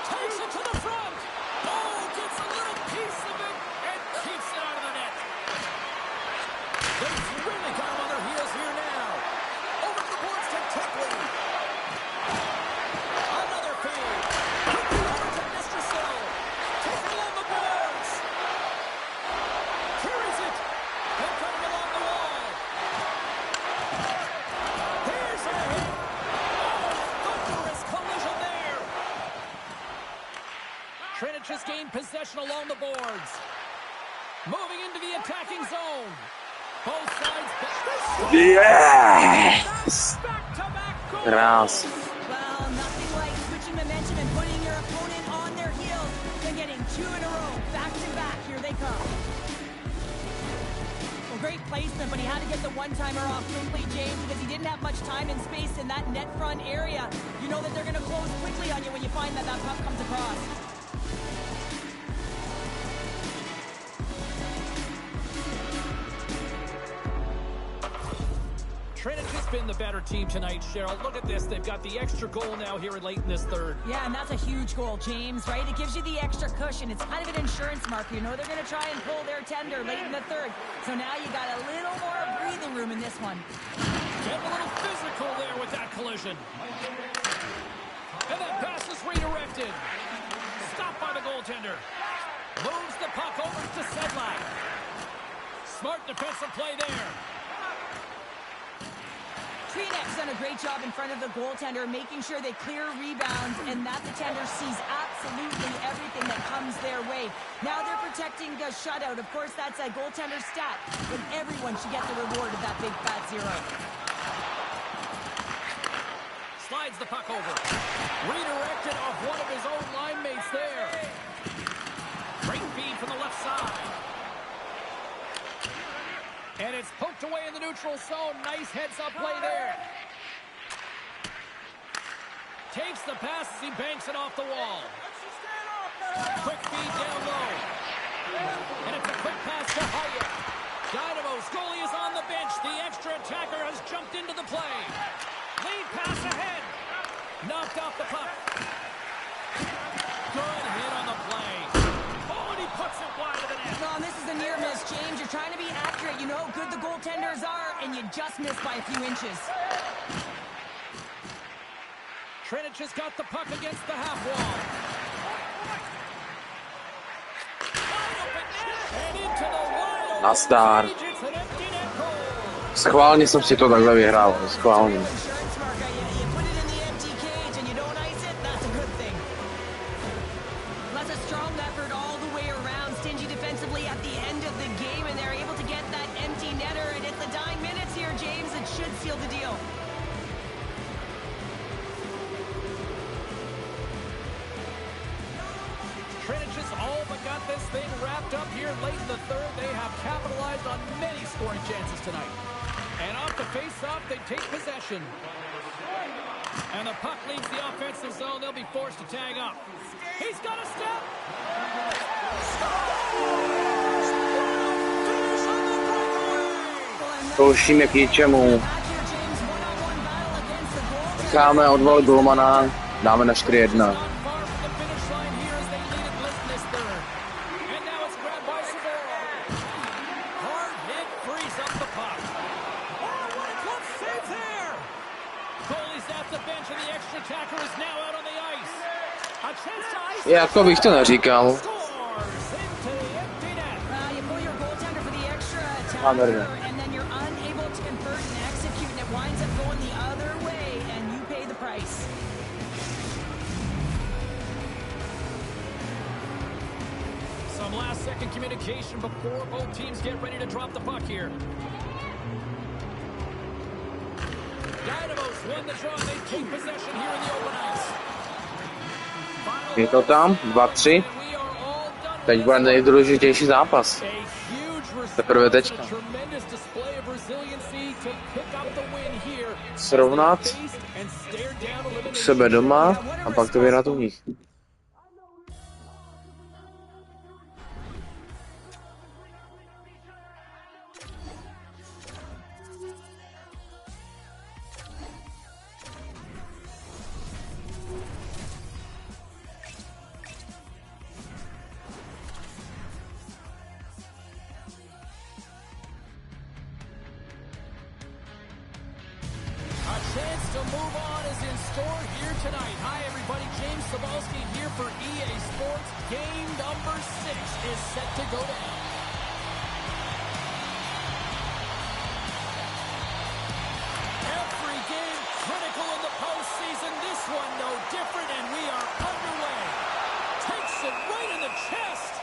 Takes it to the front. Oh, gets a little piece of it and keeps it out of the net. They've really got him on their heels here now. Over the boards to Kepley. Another feed. Quickly over to Nestrasil. Taking along the boards. Carries it. And coming along the wall. Here's a hit. Oh, thunderous collision there. TRINEC has gained possession along the boards. Moving into the attacking zone. Both sides. Yes! Back-to-back goals. Krás. Well, nothing like switching momentum and putting your opponent on their heels than getting 2 in a row, back-to-back. Here they come. Well, great placement, but he had to get the one-timer off quickly, James, because he didn't have much time and space in that net front area. You know that they're going to close quickly on you when you find that that puck comes across. TRINEC has been the better team tonight, Cheryl. Look at this. They've got the extra goal now here late in this third. Yeah, and that's a huge goal, James, right? It gives you the extra cushion. It's kind of an insurance marker. You know they're going to try and pull their tender late in the third. So now you got a little more breathing room in this one. Getting a little physical there with that collision. And that pass is redirected. Stopped by the goaltender. Moves the puck over to Sedlak. Smart defensive play there. TŘINEC's done a great job in front of the goaltender, making sure they clear rebounds and that the tender sees absolutely everything that comes their way. Now they're protecting the shutout. Of course, that's a goaltender stat, but everyone should get the reward of that big fat zero. Slides the puck over. Redirected off one of his own line mates there. Great feed from the left side. And it's poked away in the neutral zone. Nice heads-up play there. Takes the pass as he banks it off the wall. Quick feed down low. And it's a quick pass to Hayek. Dynamo's goalie is on the bench. The extra attacker has jumped into the play. Lead pass ahead. Knocked off the puck. Good hit on the play. Oh, and he puts it wide of the net. No, this is a near miss, James. You're trying to be accurate. You know how good the goaltenders are, and you just missed by a few inches. TРINEC has got the puck against the half wall. Wide open net. And into the wide open Nazdar. cage. It's an empty net goal. Schválně jsem si to takhle vyhrál. Schválně. Insurance mark, you put it in the empty cage and you don't ice it, that's a good thing. That's a strong effort all the way around. Stingy defensively at the end of the game, and they're able to get that empty netter, and it's the dying minutes here, James. It should seal the deal. TRINEC has all but got this thing wrapped up here late in the third. They have capitalized on many scoring chances tonight. And off the face-off, they take possession. And the puck leaves the offensive zone. They'll be forced to tag up. He's got a step. Toušíme k ničemu. Necháme odvolat golmana, dáme na 4-1. Jako bych to neříkal. Nádherně. Some last-second communication before both teams get ready to drop the puck here. Dynamos win the draw. They take possession here in the open ice. Je to tam, 2-3. Teď bude nejdůležitější zápas. Teprve teďka. Srovnat u sebe doma a pak to vyhrát u nich. Chance to move on is in store here tonight. Hi, everybody. James Cebulski here for EA Sports. Game number 6 is set to go down. Every game critical in the postseason. This one no different, and we are underway. Takes it right in the chest.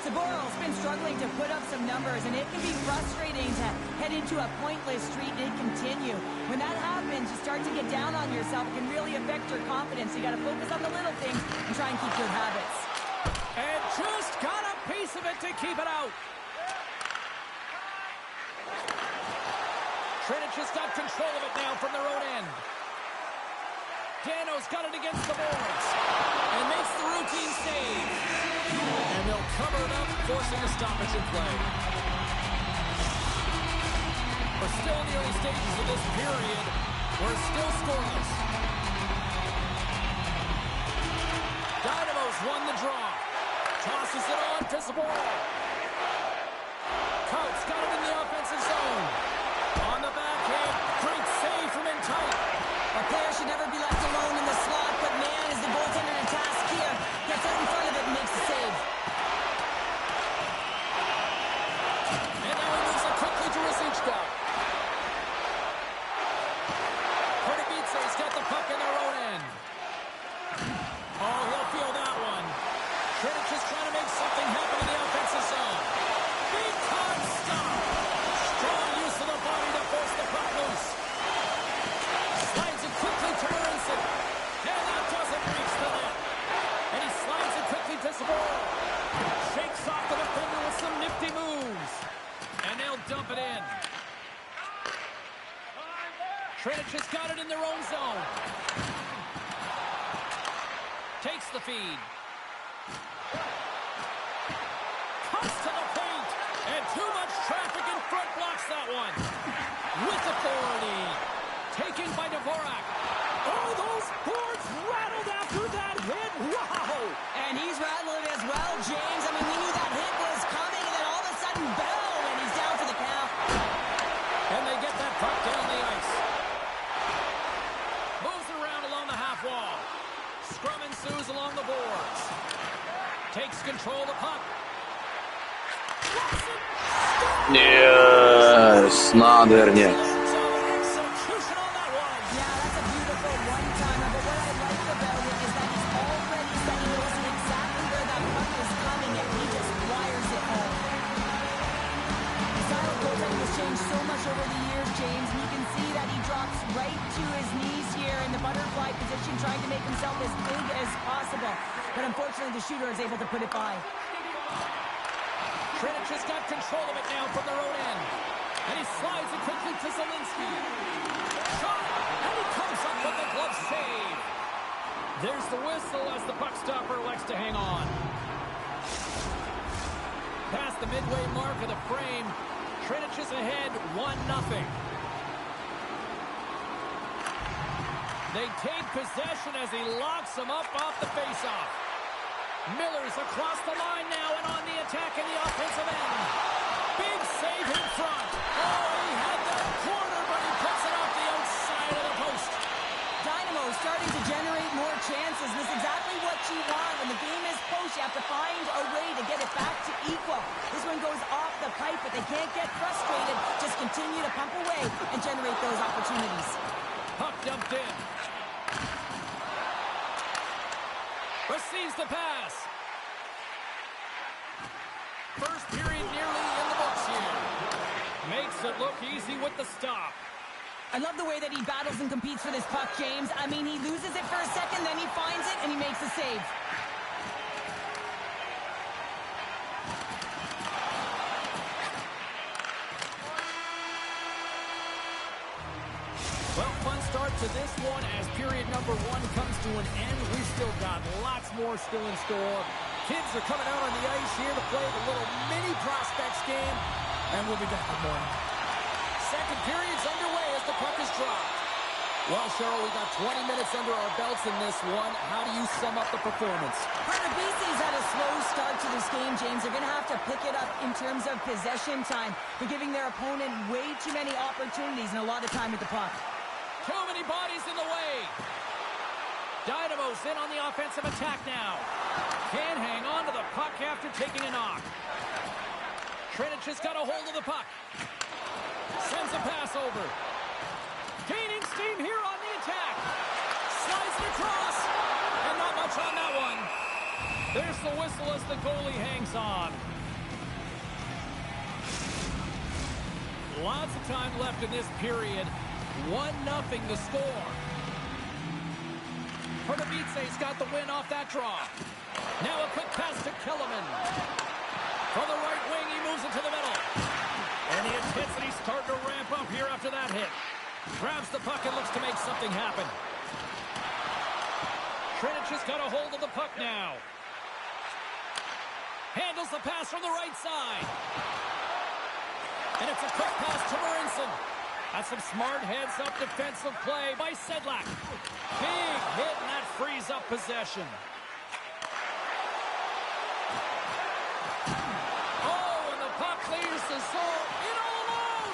Saboral's been struggling to put up some numbers, and it can be frustrating to head into a pointless streak and continue. When that happens, you start to get down on yourself. It can really affect your confidence. You got to focus on the little things and try and keep good habits. And just got a piece of it to keep it out. TRINEC has got control of it now from their own end. Dano's got it against the boards and makes the routine save. And they'll cover it up, forcing a stoppage in play. We're still in the early stages of this period. We're still scoreless. Dynamo's won the draw. Tosses it on to Zaboral. Coates got it in the offensive zone. On the backhand, great save from in tight. A player should never be left alone in the slot, but man, is the goaltender in task here. Gets out in front of it and makes the save. And now he moves it quickly to Rosichka. TRINEC has got it in their own zone. Takes the feed. Comes to the paint. And too much traffic in front blocks that one. With authority. Taken by Dvorak. Oh, those boards rattled after that hit. Wow. And he's rattling as well, James. I mean, we knew that hit was coming, and then all of a sudden, bell, and he's down for the count. And they get that puck down the ice. Moves it around along the half wall. Scrum ensues along the boards. Takes control of the puck. Yes, nádherně. Execution on that one. Yeah, that's a beautiful one-timer, but what I like about it is that he's already said he knows exactly where that puck is coming, and he just wires it home. The style of goaltending has changed so much over the years, James, and you can see that he drops right to his knees here in the butterfly position, trying to make himself as big as possible. But unfortunately, the shooter is able to put it by. TRINEC has got control of it now from their own end. And he slides it quickly to Zielinski. Shot! And he comes up with the glove save. There's the whistle as the puck stopper elects to hang on. Past the midway mark of the frame, TRINEC is ahead 1-0. They take possession as he locks them up off the faceoff. Miller's across the line now and on the attack in the offensive end. Big save in front. Oh, he had that corner, but he puts it off the outside of the post. Dynamo starting to generate more chances. This is exactly what you want. When the game is close, you have to find a way to get it back to equal. This one goes off the pipe, but they can't get frustrated. Just continue to pump away and generate those opportunities. Puck dumped in. Receives the pass. First period nearly in the books here. Makes it look easy with the stop. I love the way that he battles and competes for this puck, James. I mean, he loses it for a second, then he finds it, and he makes the save. Well, fun start to this one as period number 1 comes to an end. We've still got lots more still in store. Kids are coming out on the ice here to play the little mini prospects game, and we'll be back with more. Second period's underway as the puck is dropped. Well, Cheryl, we got 20 minutes under our belts in this one. How do you sum up the performance? Pardubice's had a slow start to this game, James. They're going to have to pick it up in terms of possession time. They're giving their opponent way too many opportunities and a lot of time with the puck. Too many bodies in the way. Dynamo's in on the offensive attack now. Can't hang on to the puck after taking a knock. TRINEC has got a hold of the puck. Sends a pass over. Gaining steam here on the attack. Slides it across. And not much on that one. There's the whistle as the goalie hangs on. Lots of time left in this period. 1-0 the score. Pardubice's got the win off that draw. Now a quick pass to Kellerman. From the right wing, he moves it to the middle. And the intensity's starting to ramp up here after that hit. Grabs the puck and looks to make something happen. TRINEC has got a hold of the puck now. Handles the pass from the right side. And it's a quick pass to Marincin. That's some smart heads-up defensive play by Sedlak. Big hit, and that frees up possession. Oh, and the puck clears the zone. In all alone.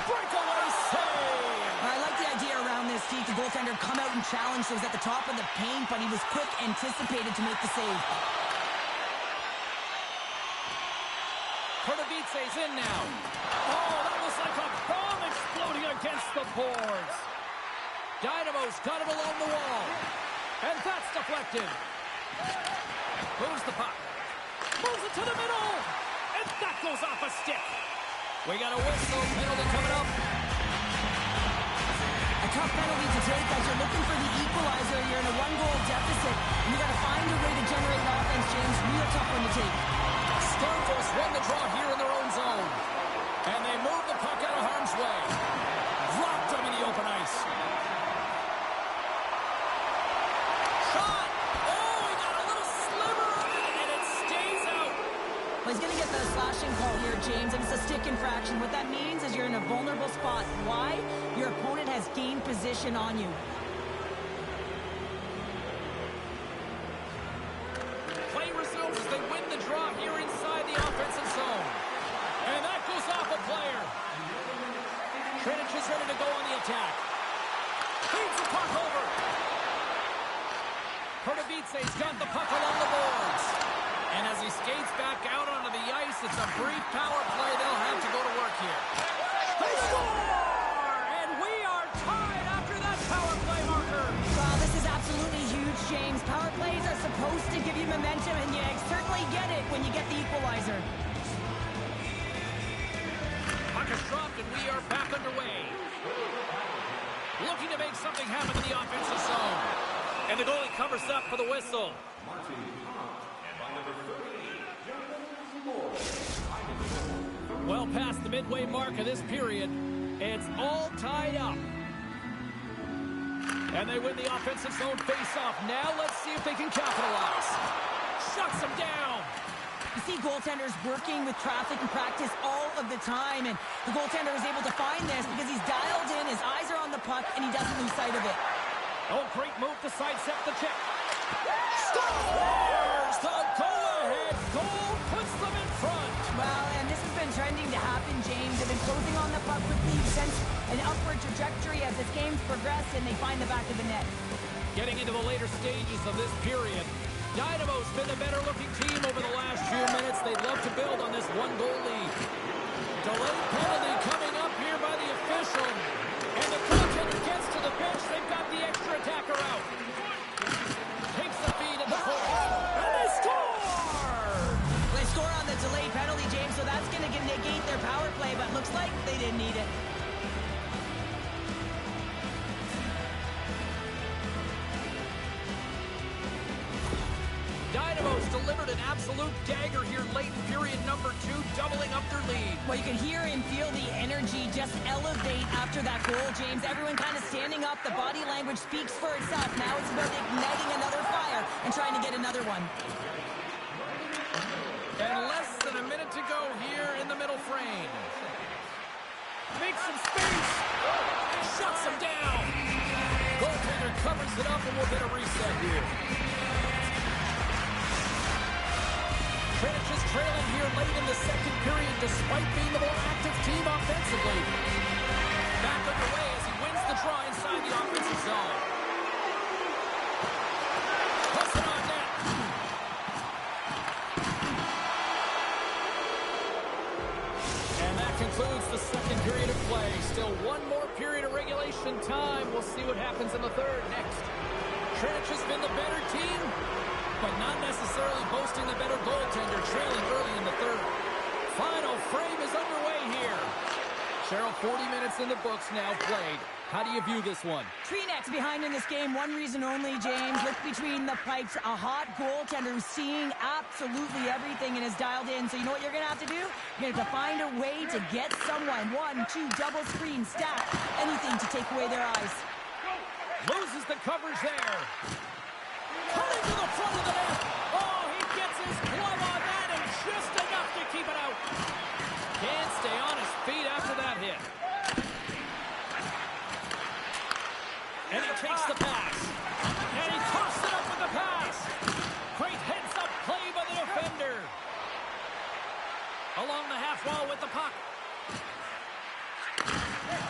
Breakaway save. I like the idea around this, Steve. The goaltender come out and challenge those at the top of the paint, but he was quick, anticipated to make the save. Pardubice's in now. Oh, that was like a bomb exploding against the boards. Dynamo's got it along the wall. And that's deflected. Moves the puck. Moves it to the middle. And that goes off a stick. We got a whistle. Penalty coming up. A tough penalty to take as you're looking for the equalizer. You're in a one-goal deficit, and you got to find a way to generate offense, James. Real tough one to take. Sturgis won the draw here in their own zone. And they move the puck out of harm's way. Dropped him in the James, and it's a stick infraction. What that means is you're in a vulnerable spot. Why? Your opponent has gained position on you. Play resumes as they win the draw here inside the offensive zone. And that goes off a player. TRINEC is ready to go on the attack. Feeds the puck over. PARDUBICE's got the puck along the boards. And as he skates back out onto the ice, it's a brief power play. They'll have to go to work here. They score! And we are tied after that power play marker. Wow, this is absolutely huge, James. Power plays are supposed to give you momentum, and you certainly get it when you get the equalizer. Puck is dropped, and we are back underway. Looking to make something happen in the offensive zone. And the goalie covers up for the whistle. Well past the midway mark of this period, it's all tied up. And they win the offensive zone face-off. Now let's see if they can capitalize. Shuts them down. You see goaltenders working with traffic and practice all of the time, and the goaltender was able to find this because he's dialed in, his eyes are on the puck, and he doesn't lose sight of it. Oh, great move to sidestep the check. Scores! The go-ahead goal puts them in front. Well, and this has been trending to happen, James. They've been closing on the puck quickly, sense an upward trajectory as this game's progressed, and they find the back of the net. Getting into the later stages of this period, Dynamo's been the better-looking team over the last few minutes. They'd love to build on this one-goal lead. Delayed penalty coming up here by the official. And the goaltender gets to the bench. They've got the extra attacker out. Takes the feed at the point. And they score! They score on the delayed penalty, James, so that's going to negate their power play, but looks like they didn't need it. Dynamo's delivered an absolute dagger here late in period number 2, doubling up their lead. Well, you can hear and feel the energy just elevate after that goal, James. Everyone kind of standing up. The body language speaks for itself. Now it's about igniting another fire and trying to get another one. And less than a minute to go here in the middle frame. Makes some space. Shuts him down. Goaltender covers it up, and we'll get a reset here. TRINEC is trailing here late in the second period despite being the more active team offensively. Back underway as he wins the draw inside the offensive zone. Puts it on net. And that concludes the second period of play. Still one more period of regulation time. We'll see what happens in the third next. TRINEC has been the better team, but not necessarily boasting the better goaltender, trailing early in the third. Final frame is underway here. Cheryl, 40 minutes in the books now played. How do you view this one? TRINEC's behind in this game. One reason only, James. Look between the pipes. A hot goaltender who's seeing absolutely everything and is dialed in. So you know what you're going to have to do? You're going to have to find a way to get someone. 1, 2, double screen, stack, anything to take away their eyes. Loses the coverage there. Coming to the front of the net. Oh, he gets his glove on that and just enough to keep it out. Can't stay on his feet after that hit. And he takes the pass. And he tossed it up with the pass. Great heads-up play by the defender. Along the half wall with the puck.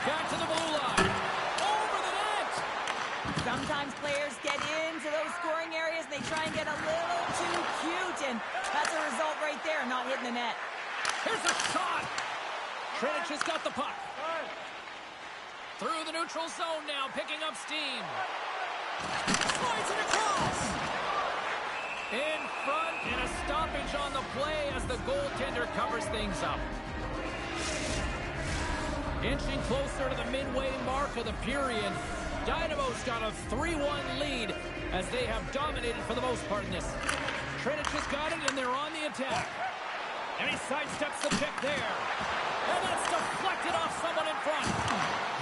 Back to the blue line. Over the net. Sometimes players get into those scoring areas and they try and get a little too cute, and that's a result right there, not hitting the net. Here's a shot. TRINEC has got the puck. Through the neutral zone now, picking up steam. Slides it across. In front, and a stoppage on the play as the goaltender covers things up. Inching closer to the midway mark of the period. Dynamo's got a 3-1 lead as they have dominated for the most part in this. TRINEC has got it, and they're on the attack. And he sidesteps the check there. And that's deflected off someone in front.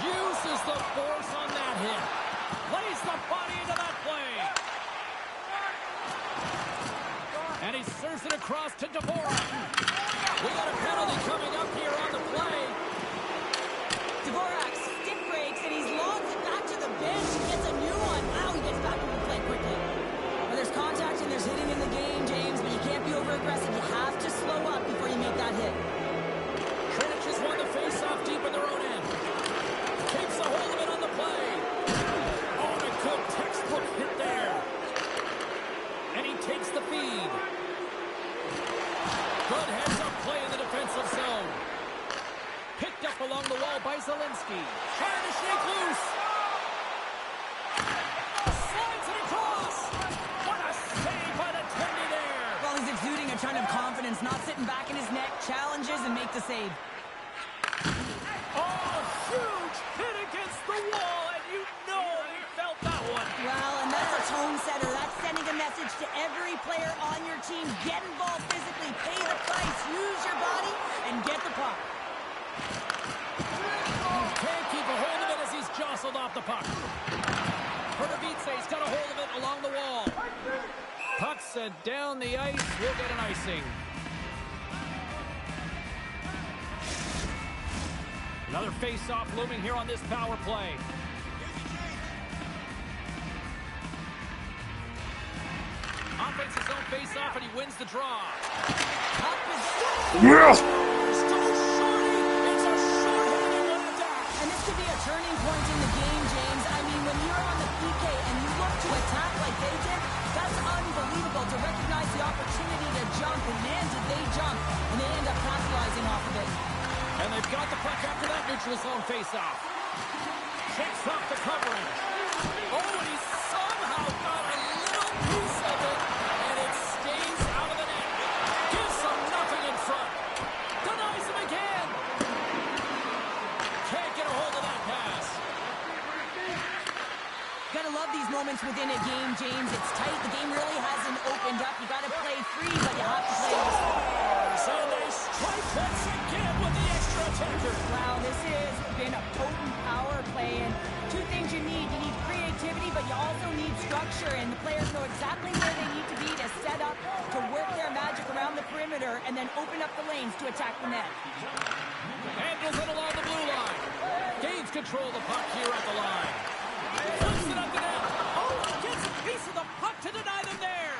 Uses the force on that hit. Lays the body into that play. And And he serves it across to Dvorak. We got a penalty coming up here on the play. Dvorak stiff breaks and he's logged it back to the bench. He gets a new one. Wow, he gets back into the play quickly. Well, there's contact and there's hitting in the game, James, but you can't be over-aggressive. You have to slow up before you make that hit. TRINEC has won the face-off deep in their own end. Takes a hold of it on the play. Oh, and a good textbook hit there. And he takes the feed. Good heads-up play in the defensive zone. Picked up along the wall by Zielinski. Trying to shake loose. Slides it across. What a save by the Tendy there. Well, he's exuding a ton of confidence, not sitting back in his net, challenges and make the save. Oh, huge hit against the wall, and you know he felt that one. Well, and that's a tone setter. That's sending a message to every player on your team. Get involved physically, pay the price, use your body, and get the puck. Can't keep a hold of it as he's jostled off the puck. Pardubice's got a hold of it along the wall. Puck sent down the ice. We'll get an icing. Another face-off looming here on this power play. Offense his own face-off, and he wins the draw. Puck possession. Yes! And this could be a turning point in the game, James. I mean, when you're on the PK and you look to attack like they did, that's unbelievable to recognize the opportunity to jump. And man, did they jump. And they end up capitalizing off of it. And they've got the puck after that neutral zone face-off. Shakes off the covering. Oh, and he somehow got a little piece of it, and it stays out of the net. Gives him nothing in front. Denies him again. Can't get a hold of that pass. Gotta love these moments within a game, James. It's tight. The game really hasn't opened up. You gotta play free, but you have to play with. So they strike once again with the extra attacker. Wow, this has been a potent power play, and two things you need. You need creativity, but you also need structure, and the players know exactly where they need to be to set up, to work their magic around the perimeter, and then open up the lanes to attack the net. Handles it along the blue line. Gains control of the puck here at the line. Flips it up the net. Oh, gets a piece of the puck to deny them there.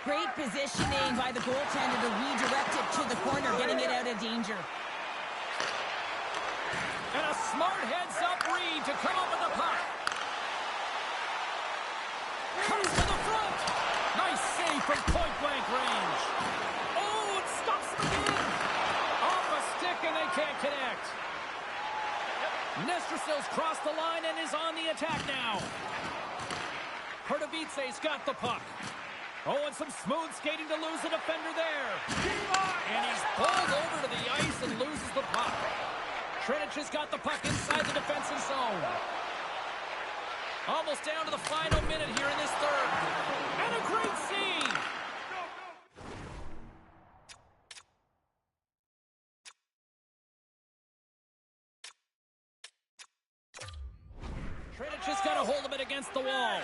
Great positioning by the goaltender to redirect it to the corner, getting it out of danger. And a smart heads-up read to come up with the puck. Comes to the front. Nice save from point-blank range. Oh, it stops him again. Off a stick, and they can't connect. Nestrasil's crossed the line and is on the attack now. Pardubice's got the puck. Oh, and some smooth skating to lose the defender there. And he's pulled over to the ice and loses the puck. TRINEC has got the puck inside the defensive zone. Almost down to the final minute here in this third. And a great save. TRINEC has got a hold of it against the wall.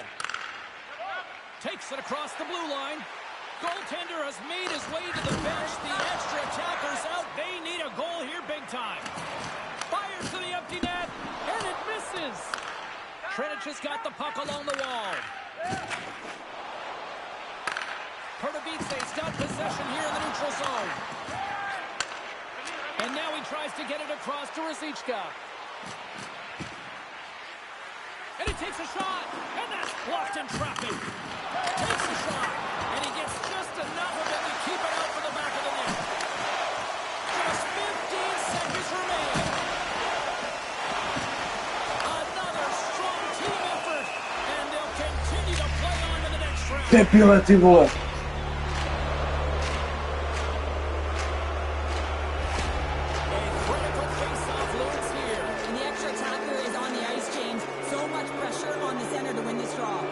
Takes it across the blue line. Goaltender has made his way to the bench. The extra attacker's out. They need a goal here big time. Fires to the empty net, and it misses. TRINEC has got the puck along the wall. Pardubice's got possession here in the neutral zone. And now he tries to get it across to Ruzicka. And he takes a shot, and that's blocked in traffic. Takes a shot, and he gets just enough of it to keep it out for the back of the net. Just 15 seconds remain. Another strong team effort, and they'll continue to play on to the next round. Debile, ty vole. A critical face-off looms here. And the extra attacker is on the ice, James. So much pressure on the center to win this draw.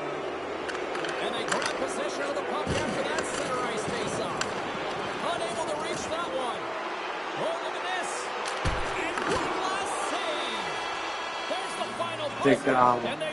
And they grab possession of the puck after that center ice face-off. Unable to reach that one. Rolling the miss. And one last save. There's the final Ty buzzer. krávo. And they